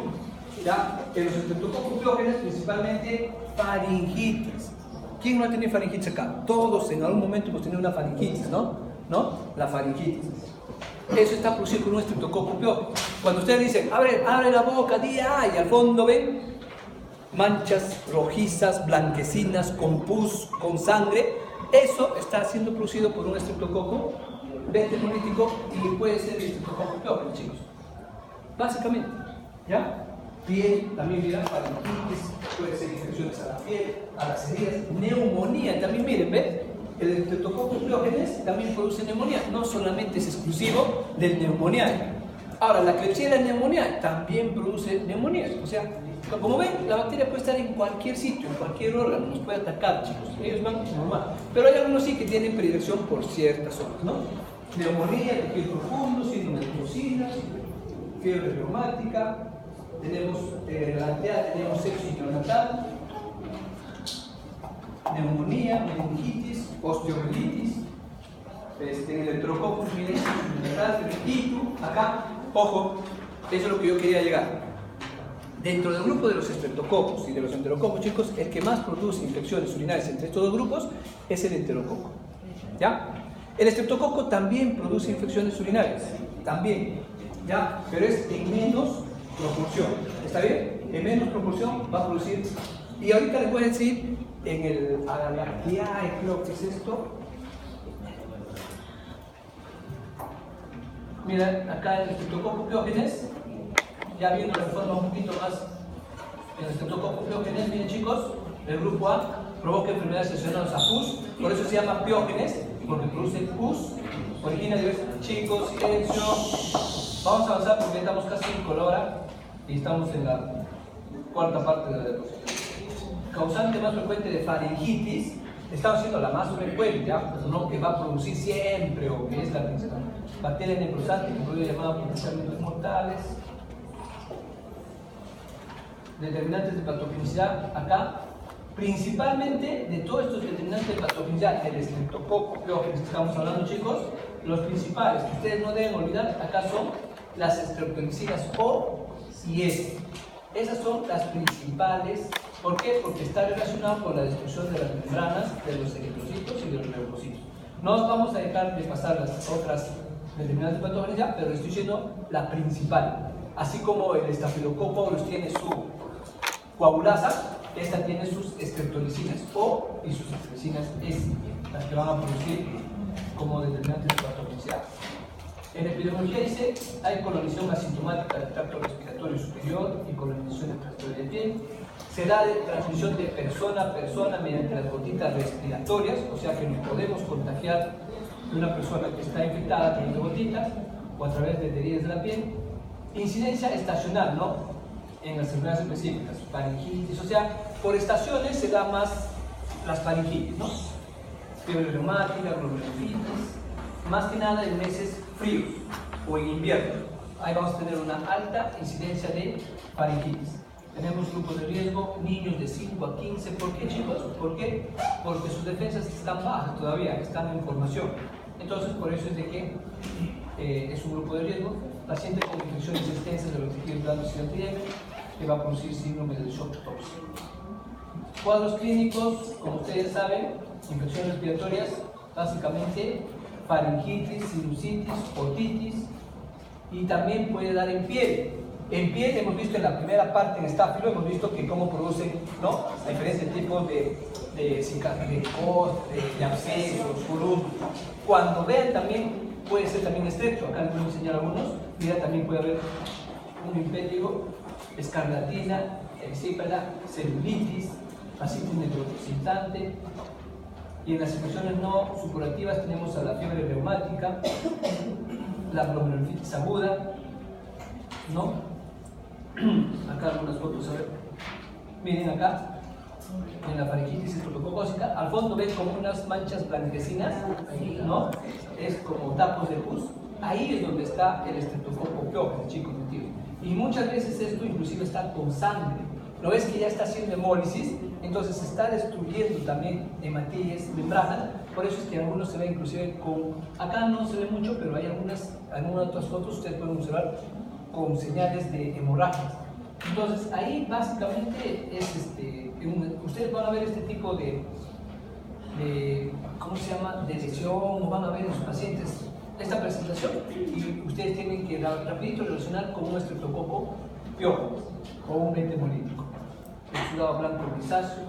¿Ya? En los estreptococos Piógenes, principalmente faringitis. ¿Quién no ha tenido faringitis acá? Todos en algún momento hemos tenido una faringitis, ¿no? La faringitis. Eso está producido por un estreptococo Piógenes. Cuando ustedes dicen, abre la boca, y al fondo ven manchas rojizas, blanquecinas, con pus, con sangre, eso está siendo producido por un estreptococo beta hemolítico y puede ser el estreptococo Piógenes, chicos. Básicamente, ¿ya? Piel, también mira, faringitis, puede ser infecciones a la piel, a las heridas, neumonía, también miren, ¿ven? El estreptococo Piógenes también produce neumonía, no solamente es exclusivo del neumoniae. Ahora, la Klebsiella pneumoniae también produce neumonía, o sea, como ven, la bacteria puede estar en cualquier sitio, en cualquier órgano, nos puede atacar, chicos. Ellos van normal. Pero hay algunos sí que tienen predilección por ciertas zonas, ¿no? Neumonía, tejido profundo, síndrome de toxinas, fiebre reumática, tenemos galantea, tenemos sexo neonatal, neumonía, meningitis, osteomielitis, el enterococcus, miren, y acá, ojo, eso es lo que yo quería llegar. Dentro del grupo de los estreptococos y de los enterococos, chicos, el que más produce infecciones urinarias entre estos dos grupos es el enterococo. ¿Ya? El estreptococo también produce infecciones urinarias, también, ¿ya? Pero es en menos proporción. ¿Está bien? En menos proporción va a producir. Y ahorita les voy a decir en el Agalactiae, creo que es esto. Mira, acá el estreptococo piógenes, ya viendo de forma un poquito más, el estreptococo piógenes, miren chicos, el grupo A provoca enfermedades relacionadas a pus, por eso se llama piógenes, porque produce pus, origina diversos. Chicos, silencio, vamos a avanzar porque estamos casi en colora y estamos en la cuarta parte de la diapositiva. Causante más frecuente de faringitis, estamos haciendo la más frecuente, ¿ya? Pues no que va a producir siempre o que es la principal. Bacterias necrosantes que puede llamar potencialmente mortales. Determinantes de patogenicidad, acá, principalmente de todos estos determinantes de patogenicidad, el estreptococo que estamos hablando, chicos, los principales que ustedes no deben olvidar acá son las estreptolicinas O y S. Esas son las principales. ¿Por qué? Porque está relacionado con la destrucción de las membranas de los eritrocitos y de los leucocitos. No vamos a dejar de pasar las otras determinantes de patogenicidad, pero estoy diciendo la principal. Así como el estafilococo aureus tiene su coagulasa, esta tiene sus estreptolicinas O y sus estreptolicinas S, las que van a producir como determinantes de patogenicidad. En epidemiología dice, hay colonización asintomática del tracto respiratorio superior y colonización del tracto de piel. Se da de transmisión de persona a persona mediante las gotitas respiratorias, o sea que nos podemos contagiar de una persona que está infectada teniendo gotitas o a través de heridas de la piel. Incidencia estacional, ¿no? En las enfermedades específicas, faringitis, o sea, por estaciones se da más las faringitis, ¿no? Fiebre reumática, glomerulitis, más que nada en meses fríos o en invierno. Ahí vamos a tener una alta incidencia de faringitis. Tenemos grupos de riesgo, niños de 5 a 15. ¿Por qué, chicos? ¿Por qué? Porque sus defensas están bajas todavía, están en formación. Entonces, por eso es de que es un grupo de riesgo. Paciente con infecciones extensas de los tejidos blandos y antidermis, que va a producir síndrome del shock tóxico. Cuadros clínicos, como ustedes saben, infecciones respiratorias, básicamente faringitis, sinusitis, otitis, y también puede dar en piel. En piel hemos visto en la primera parte, en estáfilo, hemos visto que cómo producen, ¿no? A diferentes tipos de abscesos, furúnculos. Cuando vean también, puede ser también estrecho, acá les voy a enseñar algunos. Mira, también puede haber un impétigo, escarlatina, erisipela, celulitis, fascitis necrositante. Y en las infecciones no supurativas tenemos a la fiebre reumática, la glomerulitis aguda, ¿no? Acá algunas fotos, a ver. Miren acá, en la faringitis estreptococócica, al fondo ven como unas manchas blanquecinas, ¿no? Es como tapos de pus. Ahí es donde está el estreptococo piógenes, chicos, metido. Y muchas veces esto inclusive está con sangre. ¿Lo ves que ya está haciendo hemólisis? Entonces se está destruyendo también hematíes, membranas. Por eso es que algunos se ven inclusive con... Acá no se ve mucho, pero hay algunas otras fotos ustedes pueden observar con señales de hemorragias. Entonces ahí básicamente es ustedes van a ver este tipo de ¿cómo se llama? De lesión, o van a ver en sus pacientes esta presentación y ustedes tienen que rapidito relacionar con un estreptococo piógenes o un ente hemolítico. El sudado blanco grisáceo.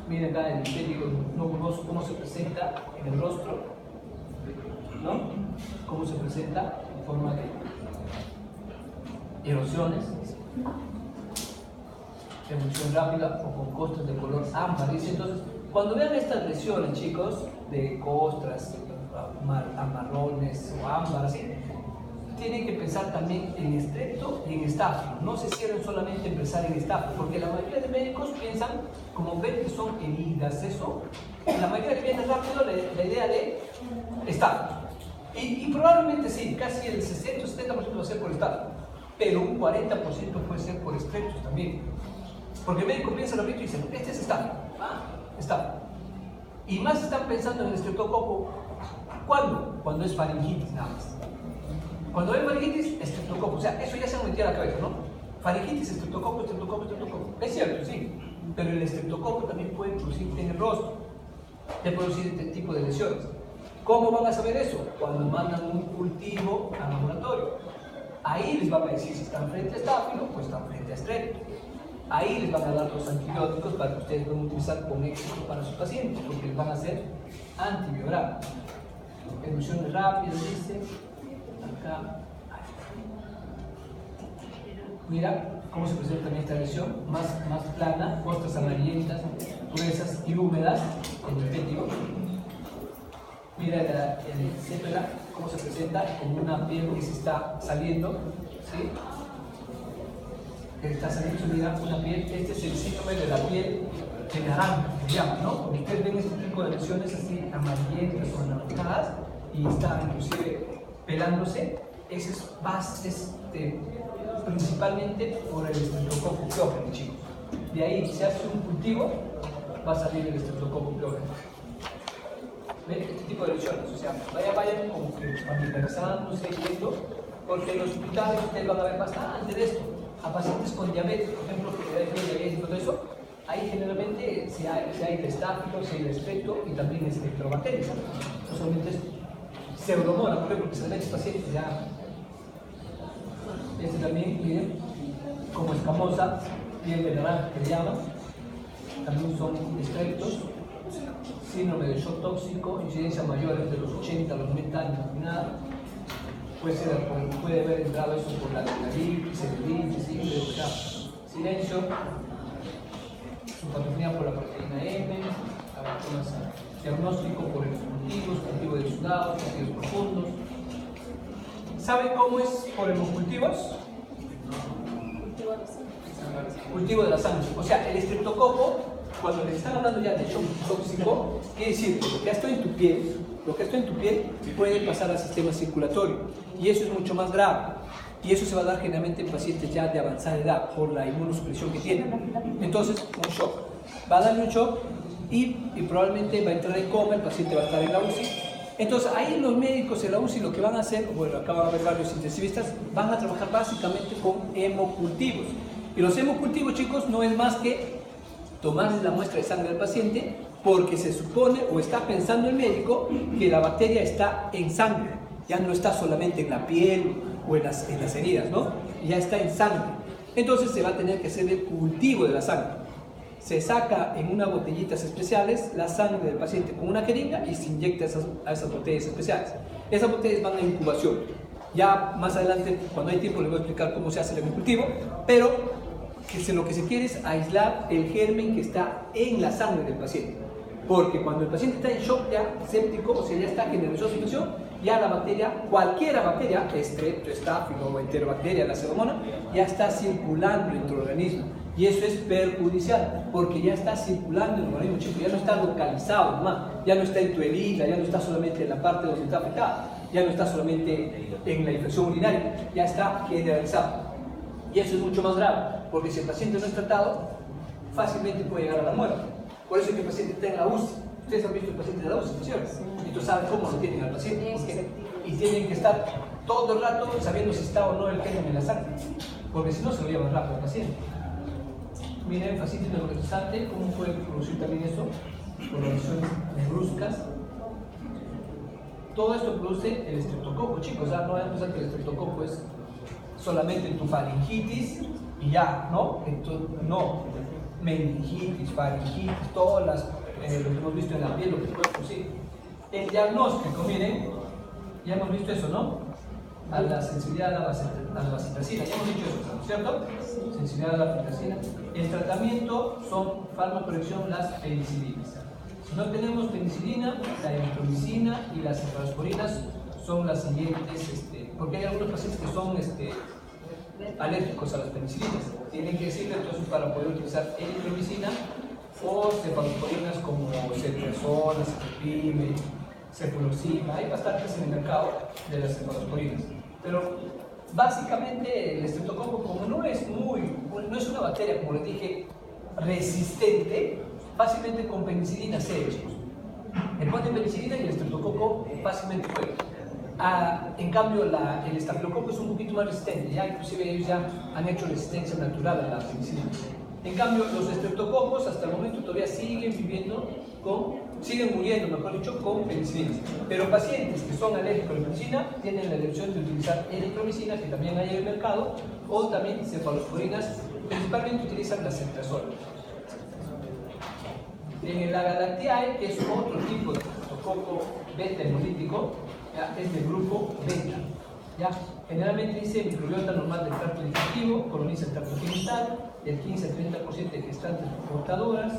Miren acá el impétigo noduloso, cómo se presenta en el rostro, ¿no? Cómo se presenta en forma de erosiones, evolución rápida o con costras de color ámbar. Entonces, cuando vean estas lesiones, chicos, de costras, marrones o ámbar, así, tienen que pensar también en estrepto y en estáfilo. No se cierren solamente en pensar en estáfilo, porque la mayoría de médicos piensan, como ven que son heridas, eso, la mayoría viene rápido la idea de estáfilo. Y probablemente sí, casi el 60-70% va a ser por estáfilo. pero un 40% puede ser por estreptos también. Porque el médico piensa lo mismo y dice, este es estáfilo. Estáfilo. Y más están pensando en el estreptococo. ¿Cuándo? Cuando es faringitis nada más. Cuando hay faringitis, estreptococo. O sea, eso ya se ha metido a la cabeza, ¿no? Faringitis, estreptococo, estreptococo, estreptococo. Es cierto, sí. Pero el estreptococo también puede producirte en el rostro. Puede producir este tipo de lesiones. ¿Cómo van a saber eso? Cuando mandan un cultivo al laboratorio. Ahí les van a decir si están frente a estáfilo o están frente a estrepto. Ahí les van a dar los antibióticos para que ustedes puedan utilizar con éxito para sus pacientes, porque les van a hacer antibiogramas. Evoluciones rápidas, dice. Acá. Mira cómo se presenta también esta lesión, más plana, costras amarillentas, gruesas y húmedas en el pétigo. Mira el sépala, cómo se presenta con una piel que se está saliendo, ¿sí? Que está saliendo, mira, una piel, este es el síndrome de la piel de naranja, que se llama, ¿no? Porque ustedes ven este tipo de lesiones así amarillentas o anaranjadas y está inclusive pelándose, ese es principalmente por el estreptococo piógeno, chicos. De ahí se hace un cultivo, va a salir el estreptococo piógeno. ¿Ven? Este tipo de lesiones, o sea, vayan como que familiarizándose, viendo, porque en los hospitales ustedes van a ver bastante de esto. A pacientes con diabetes, por ejemplo, que hay diabetes y todo eso, ahí generalmente si hay el estáfilo, si hay el estrepto y también estreptobacterias. No solamente es pseudomonas, por ejemplo, que se le mete pacientes ya. Este también, miren, como escamosa, piel de naranja que le llaman, también son estreptos, síndrome de shock tóxico, incidencia mayor de los 80 a los 90 años, nada. Puede haber entrado eso por la adrenalitis, cellulitis, o sea, silencio, su patología por la proteína M, diagnóstico por hemocultivos, cultivo de sudados, cultivos profundos. ¿Saben cómo es por hemocultivos? Cultivo de la sangre. O sea, el estreptococo, cuando les están hablando ya de shock tóxico, quiere decir que lo que está en tu piel, puede pasar al sistema circulatorio. Y eso es mucho más grave. Y eso se va a dar generalmente en pacientes ya de avanzada edad por la inmunosupresión que tienen. Entonces, un shock. Va a darle un shock y probablemente va a entrar en coma, el paciente va a estar en la UCI. Entonces, ahí los médicos en la UCI lo que van a hacer, bueno, acá van a ver varios intensivistas, van a trabajar básicamente con hemocultivos. Y los hemocultivos, chicos, no es más que tomarle la muestra de sangre al paciente porque se supone o está pensando el médico que la bacteria está en sangre, ya no está solamente en la piel o en las heridas, ¿no? Ya está en sangre. Entonces se va a tener que hacer el cultivo de la sangre. Se saca en unas botellitas especiales la sangre del paciente con una jeringa y se inyecta a esas botellas especiales. Esas botellas van a incubación. Ya más adelante, cuando hay tiempo, les voy a explicar cómo se hace el cultivo, pero lo que se quiere es aislar el germen que está en la sangre del paciente. Porque cuando el paciente está en shock ya séptico, o sea, ya está generando infección, ya la bacteria, cualquier bacteria, estrepto, estáfilo o enterobacteria, la pseudomonas, ya está circulando en tu organismo. Y eso es perjudicial, porque ya está circulando en el organismo, chico, ya no está localizado nomás, ya no está en tu herida, ya no está solamente en la parte donde está afectada, ya no está solamente en la infección urinaria, ya está generalizado. Y eso es mucho más grave, porque si el paciente no es tratado, fácilmente puede llegar a la muerte. Por eso es que el paciente está en la UCI. Ustedes han visto el paciente en la UCI, ¿cierto? Y tú sabes cómo lo tienen al paciente. Y tienen que estar todo el rato sabiendo si está o no el germen en la sangre, porque si no se lo llevan rápido al paciente. Miren, fascitis neuroprocesante, cómo puede producir también eso, por lesiones bruscas. Todo esto produce el estreptococo, chicos. O sea, no vayan a pensar que el estreptococo es solamente tu faringitis y ya, ¿no? Entonces, no, meningitis, faringitis, todas las, lo que hemos visto en la piel, lo que puede producir. El diagnóstico, miren, ya hemos visto eso, ¿no? A la sensibilidad a la vacitracina, ya hemos dicho eso, ¿cierto? Sensibilidad a la vacitracina. El tratamiento son farmacocorrección, las penicilinas. Si no tenemos penicilina, la eritromicina y las cefalosporinas son las siguientes, porque hay algunos pacientes que son alérgicos a las penicilinas. Tienen que decirle entonces para poder utilizar eritromicina o cefalosporinas como ceftriaxona, cefepime, cefuroxima. Hay bastantes en el mercado de las cefalosporinas. Pero Básicamente el estreptococo, como no es una bacteria, como les dije, resistente, fácilmente con penicilina C, chicos. Le ponen penicilina y el estreptococo fácilmente puede. En cambio, el estafilococo es un poquito más resistente, ya inclusive ellos ya han hecho resistencia natural a la penicilina. En cambio, los estreptococos hasta el momento todavía siguen muriendo, mejor dicho, con penicilina. Pero pacientes que son alérgicos a la penicilina tienen la elección de utilizar eritromicina, que también hay en el mercado, o también cefalosporinas, principalmente utilizan la ceftriaxona. En la Galactiae, que es otro tipo de estreptococo beta hemolítico, es del grupo beta. ¿Ya? Generalmente dice microbiota normal del tracto digestivo, coloniza el tracto genital, del 15 al 30% de gestantes portadoras,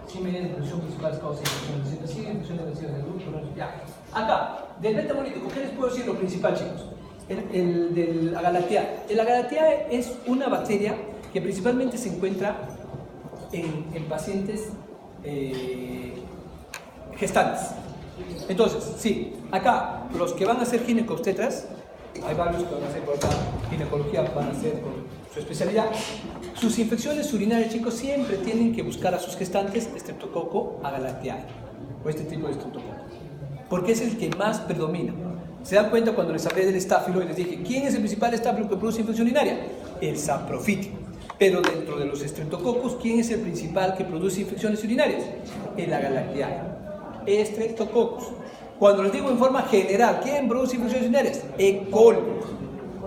sin medida de infección principales causas de infección de sida, infección de vacíos del grupo. Ya. Acá, del beta hemolítico, ¿qué les puedo decir lo principal, chicos? El del Agalactiae. El Agalactiae es una bacteria que principalmente se encuentra en pacientes gestantes. Entonces, sí, acá los que van a ser ginecobstetras, hay varios que van a hacer por acá ginecología, van a hacer con su especialidad. Sus infecciones urinarias, chicos, siempre tienen que buscar a sus gestantes Streptococcus agalactiae o este tipo de estreptococo, porque es el que más predomina. ¿Se dan cuenta cuando les hablé del estáfilo y les dije quién es el principal estáfilo que produce infección urinaria? El saprofítico. Pero dentro de los estreptococos, ¿quién es el principal que produce infecciones urinarias? El agalactiae. Streptococcus. Cuando les digo en forma general, ¿quién produce infecciones urinarias? E. coli.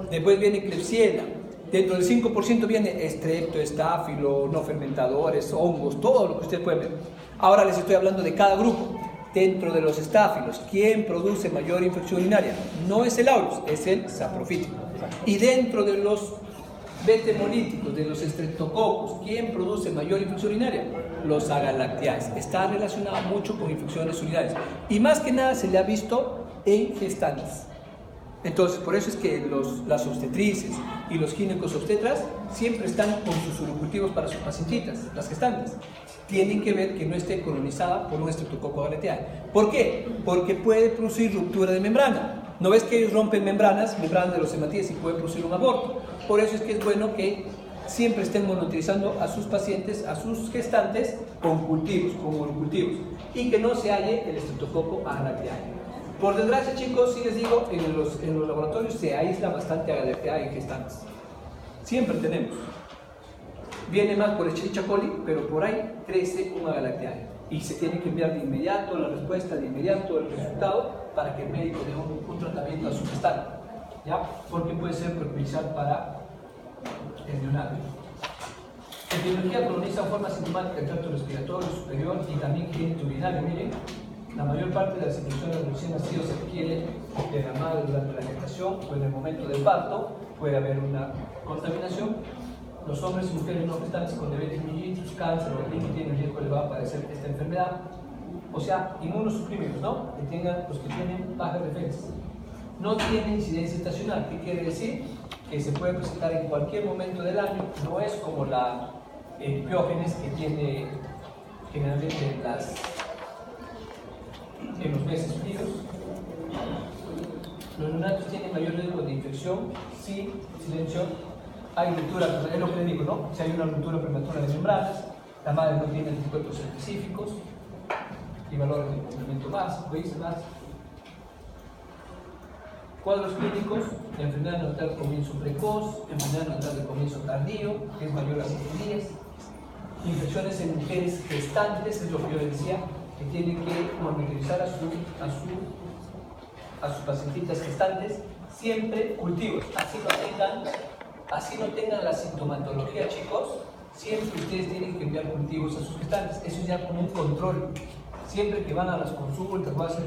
Después viene Klebsiella. Dentro del 5% viene estrepto, estáfilo, no fermentadores, hongos, todo lo que ustedes pueden ver. Ahora les estoy hablando de cada grupo. Dentro de los estáfilos, ¿quién produce mayor infección urinaria? No es el aureus, es el saprofítico. Y dentro de los beta hemolíticos, de los estreptococos, ¿quién produce mayor infección urinaria? Los agalactiaes. Está relacionado mucho con infecciones urinarias. Y más que nada se le ha visto en gestantes. Entonces, por eso es que las obstetrices y los ginecos obstetras siempre están con sus urocultivos para sus pacientitas, las gestantes. Tienen que ver que no esté colonizada por un estreptococo agalactiae. ¿Por qué? Porque puede producir ruptura de membrana. ¿No ves que ellos rompen membranas de los hematíes y pueden producir un aborto? Por eso es que es bueno que siempre estén monitorizando a sus pacientes, a sus gestantes, con cultivos, con urocultivos, y que no se halle el estreptococo agalactiae. Por desgracia, chicos, sí les digo, en los laboratorios se aísla bastante agalactiae en gestantes. Siempre tenemos. Viene más por Escherichia coli, pero por ahí crece un agalactiae. Y se tiene que enviar de inmediato la respuesta, de inmediato el resultado, para que el médico dé un tratamiento a su gestante, ¿ya? Porque puede ser perjudicial para el neonato. La epidemiología coloniza en forma sintomática el tracto respiratorio superior y también cliente urinario. Miren, la mayor parte de las infecciones de recién nacidos se adquiere de la madre durante la gestación o en el momento del parto. Puede haber una contaminación. Los hombres y mujeres no gestantes con diabetes mellitus, cáncer o que tienen riesgo elevado a padecer esta enfermedad. O sea, inmunosuprimidos, ¿no? Los que tienen baja defensa. No tiene incidencia estacional. ¿Qué quiere decir? Que se puede presentar en cualquier momento del año. No es como la piógenes que tiene generalmente en los meses fríos. Los neonatos tienen mayor riesgo de infección si, silencio, hay ruptura, es lo que le digo, ¿no? Si hay una ruptura prematura de membranas, la madre no tiene anticuerpos específicos y valores de complemento más, ¿veis? Más. Cuadros clínicos: enfermedad neonatal de comienzo precoz, enfermedad neonatal de comienzo tardío, que es mayor a 7 días, infecciones en mujeres gestantes, es lo que yo decía, que tienen que monitorizar a sus pacientitas gestantes, siempre cultivos, así no tengan la sintomatología, chicos, siempre ustedes tienen que enviar cultivos a sus gestantes. Eso es ya como un control. Siempre que van a las consultas, van a hacer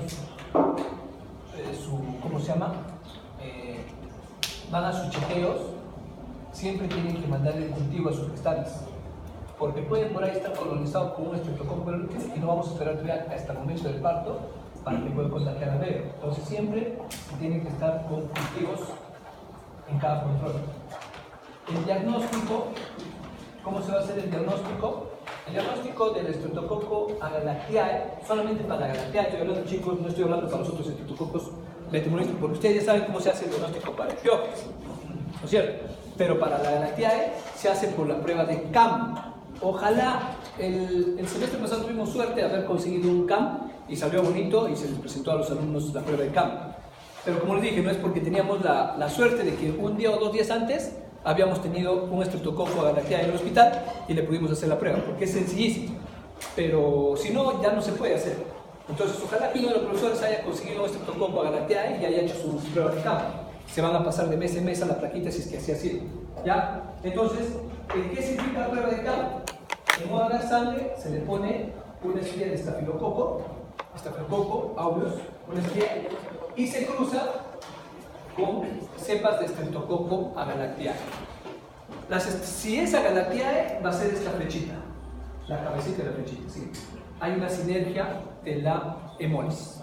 ¿cómo se llama? Van a sus chequeos, siempre tienen que mandarle el cultivo a sus gestantes. Porque pueden por ahí estar colonizados con un estreptococo y no vamos a esperar todavía hasta el momento del parto para que pueda contagiar al bebé. Entonces siempre tienen que estar con cultivos en cada control. El diagnóstico, ¿cómo se va a hacer el diagnóstico? El diagnóstico del estreptococo agalactiae, solamente para la agalactiae, estoy hablando, chicos, no estoy hablando para los otros estreptococos Betemolítico, porque ustedes ya saben cómo se hace el diagnóstico para el piojos, ¿no es cierto? Pero para la Galactiae se hace por la prueba de CAM. Ojalá el semestre pasado tuvimos suerte de haber conseguido un CAM y salió bonito y se les presentó a los alumnos la prueba de CAM. Pero como les dije, no es porque teníamos la suerte de que un día o 2 días antes habíamos tenido un estreptococo Galactiae en el hospital y le pudimos hacer la prueba, porque es sencillísimo. Pero si no, ya no se puede hacer. Entonces, ojalá que uno de los profesores haya conseguido un estreptococo Galactiae y haya hecho su prueba de CAM. Se van a pasar de mes en mes a la plaquita si es que así ha sido. ¿Ya? Entonces, ¿qué significa la prueba de CAM? En modo de sangre se le pone una espía de estafilococo aureus, una espía, y se cruza con cepas de Streptococcus agalactiae. Si es Agalactiae, va a ser esta flechita, la cabecita de la flechita, ¿sí? Hay una sinergia de la hemólisis.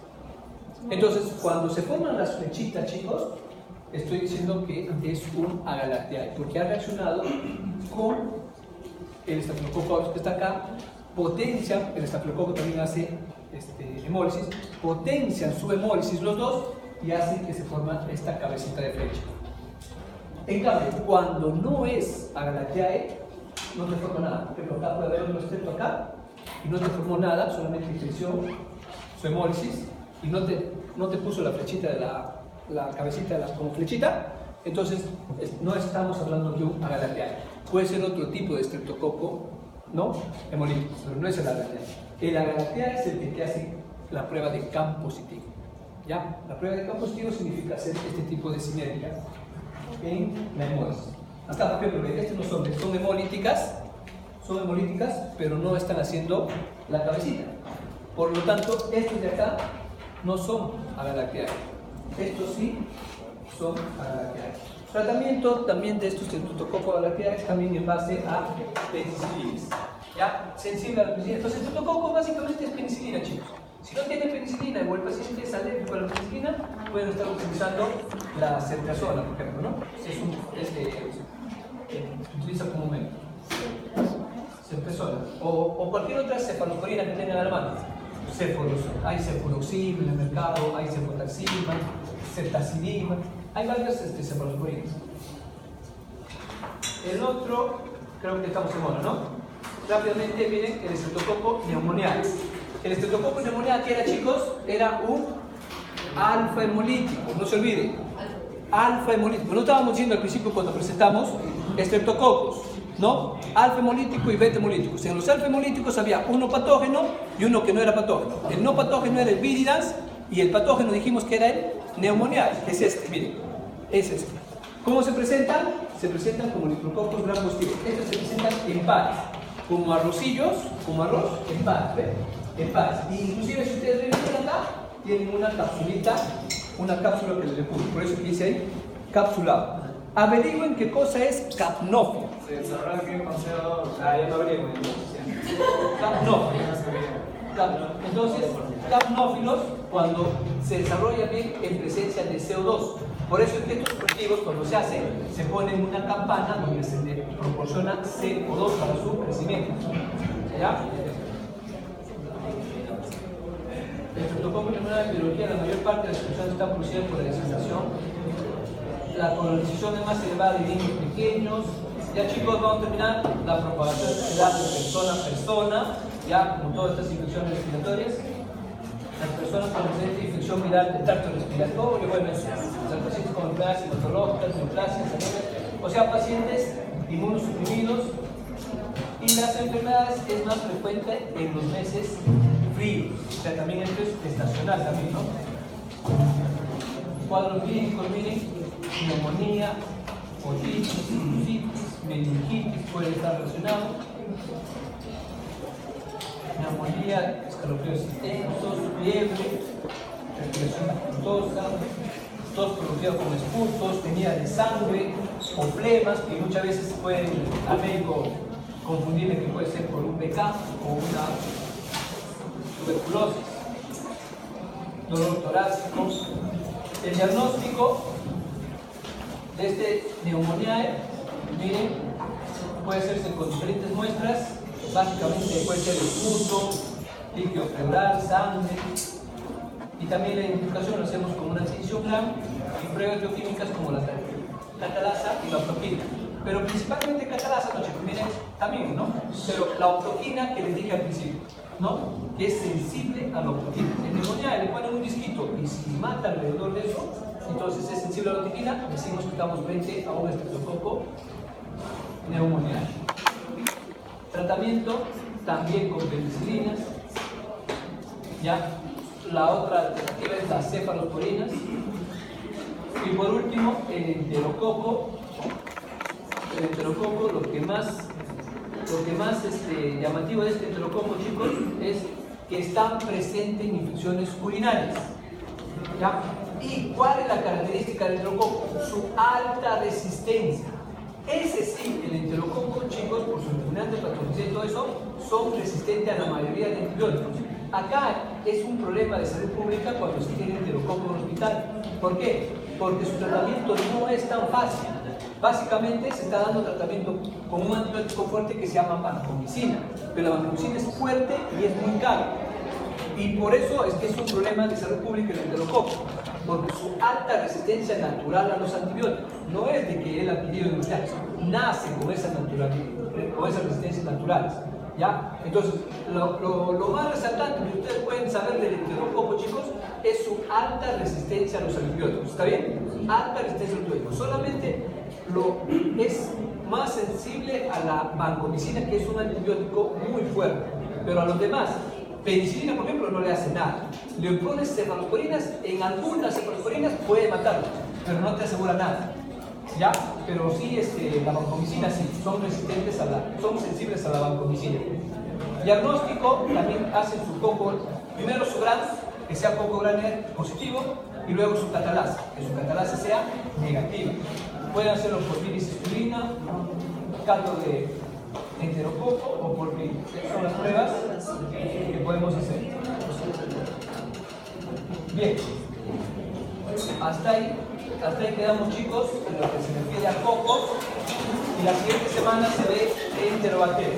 Entonces, cuando se forman las flechitas, chicos, estoy diciendo que es un Agalactiae, porque ha reaccionado con el estafilococo aureus que está acá, potencian, el estafilococo también hace hemólisis, potencian su hemólisis los dos y hacen que se forma esta cabecita de flecha. En cambio, cuando no es Agalactiae, no te forma nada. Por ejemplo, acá puede haber otro estrepto acá y no te formó nada, solamente creció su hemólisis y no te puso la flechita de la cabecita como flechita. Entonces, no estamos hablando de un Agalactiae. Puede ser otro tipo de estreptococo, ¿no? Hemolítico, pero no es el Agalactiae. El Agalactiae es el que te hace la prueba de CAM positivo. ¿Ya? La prueba de CAM positivo significa hacer este tipo de sinergia en la hemólisis. Acá, por ejemplo, estos no son hemolíticas, pero no están haciendo la cabecita. Por lo tanto, estos de acá no son Agalactiae. Estos sí son Agalactiae. Tratamiento también de estos estreptococcus agalactiae también en base a penicilinas. ¿Ya? Sensible a la penicilina. Entonces, el estreptococo básicamente es penicilina, chicos. Si no tiene penicilina o el paciente es alérgico a la penicilina, pueden estar utilizando la ceftriaxona, por ejemplo, ¿no? Utiliza comúnmente. Ceftriaxona. O cualquier otra cefalosporina que tengan a la mano. Céfolos. Hay cefuroxim en el mercado, hay cefotaxima, ceftazidima. Hay varias cefalosporinas. El otro, creo que estamos en mono, ¿no? Rápidamente, miren, el estreptococo pneumoniae. El estreptococo pneumoniae, ¿qué era, chicos? Era un alfa hemolítico, no se olviden. Alfa hemolítico. No estábamos diciendo al principio cuando presentamos estreptococos, ¿no? Alfa hemolítico y beta hemolíticos. En los alfa hemolíticos había uno patógeno y uno que no era patógeno. El no patógeno era el viridans y el patógeno dijimos que era el pneumoniae, que es este, miren, es este. ¿Cómo se presentan? Se presentan como micrococos gram positivos. Estos se presentan en pares, como arrocillos, como arroz, en pares, ¿ven? En pares. Inclusive si ustedes ven acá, tienen una capsulita, una cápsula que les recubre, por eso que dice ahí, capsulado. Averigüen qué cosa es capnófilo. Se desarrolla aquí en Consejo. Ya no averigüen. Capnófilo. Entonces, capnófilos cuando se desarrolla bien en presencia de CO2. Por eso es que estos cultivos, cuando se hacen, se ponen una campana donde se le proporciona CO2 para su crecimiento. ¿Ya? El estreptococo pneumoniae de biología, la mayor parte de las personas están producidas por la designación. La colonización es más elevada de niños pequeños. Ya, chicos, vamos a terminar la propagación de persona a persona. Ya, como todas estas infecciones respiratorias, las personas con presente infección viral del tracto respiratorio, bueno, los pacientes con enfermedades hematológicas, neoplasias, o sea, pacientes inmunosuprimidos. Y las enfermedades es más frecuente en los meses fríos, o sea, también esto es estacional también, ¿no? Cuadros clínicos, miren, neumonía, otitis, sinusitis, meningitis puede estar relacionado. Neumonía, escalofríos intensos, fiebre, respiración dificultosa, tos producida con expulsos, tenida de sangre o flemas que muchas veces pueden al médico confundirle que puede ser por un PK o una tuberculosis, dolor torácico. El diagnóstico de este pneumoniae, miren, puede hacerse con diferentes muestras. Básicamente puede ser expulso, líquido pleural, sangre, y también la identificación lo hacemos con una adquisición GRAM y pruebas bioquímicas como la catalasa y la optoquina. Pero principalmente catalasa, no chicos, miren, también, ¿no? Pero la optoquina que les dije al principio, ¿no? Que es sensible a la optoquina. En neumonía le ponen un disquito y si mata alrededor de eso, entonces es sensible a la optoquina, decimos que estamos frente a un estreptococo neumonial. Tratamiento también con penicilinas. Ya, la otra alternativa es las cefalosporinas. Y por último, el enterococo. El enterococo, lo que más llamativo de este enterococo, chicos, es que están presentes en infecciones urinarias. ¿Ya? ¿Y cuál es la característica del enterococo? Su alta resistencia. Ese sí, el enterococo, chicos, por su dominante patología y todo eso, son resistentes a la mayoría de antibióticos. Acá es un problema de salud pública cuando se tiene enterococo en el hospital. ¿Por qué? Porque su tratamiento no es tan fácil. Básicamente se está dando tratamiento con un antibiótico fuerte que se llama vancomicina, pero la vancomicina es fuerte y es muy caro. Y por eso es que es un problema de salud pública el enterococo, porque su alta resistencia natural a los antibióticos no es de que él adquirido en hospital, nace con esas resistencias naturales. ¿Ya? Entonces, lo más resaltante que ustedes pueden saber del enterococo, chicos, es su alta resistencia a los antibióticos. ¿Está bien? Alta resistencia a los antibióticos. Solamente es más sensible a la vancomicina, que es un antibiótico muy fuerte. Pero a los demás, penicilina, por ejemplo, no le hace nada. Le pones cefalosporinas, en algunas cefalosporinas puede matarlo, pero no te asegura nada. ¿Ya? Pero sí, la vancomicina sí, son sensibles a la vancomicina. Diagnóstico, también hacen su coco, primero su GRAM, que sea coco GRAM positivo, y luego su catalasa, que su catalasa sea negativa. Pueden hacerlo por viris-aspirina, caldo de enterococo o por virus. Esas son las pruebas que podemos hacer. Bien, hasta ahí quedamos, chicos, en lo que se refiere a cocos, y la siguiente semana se ve enterobacterias.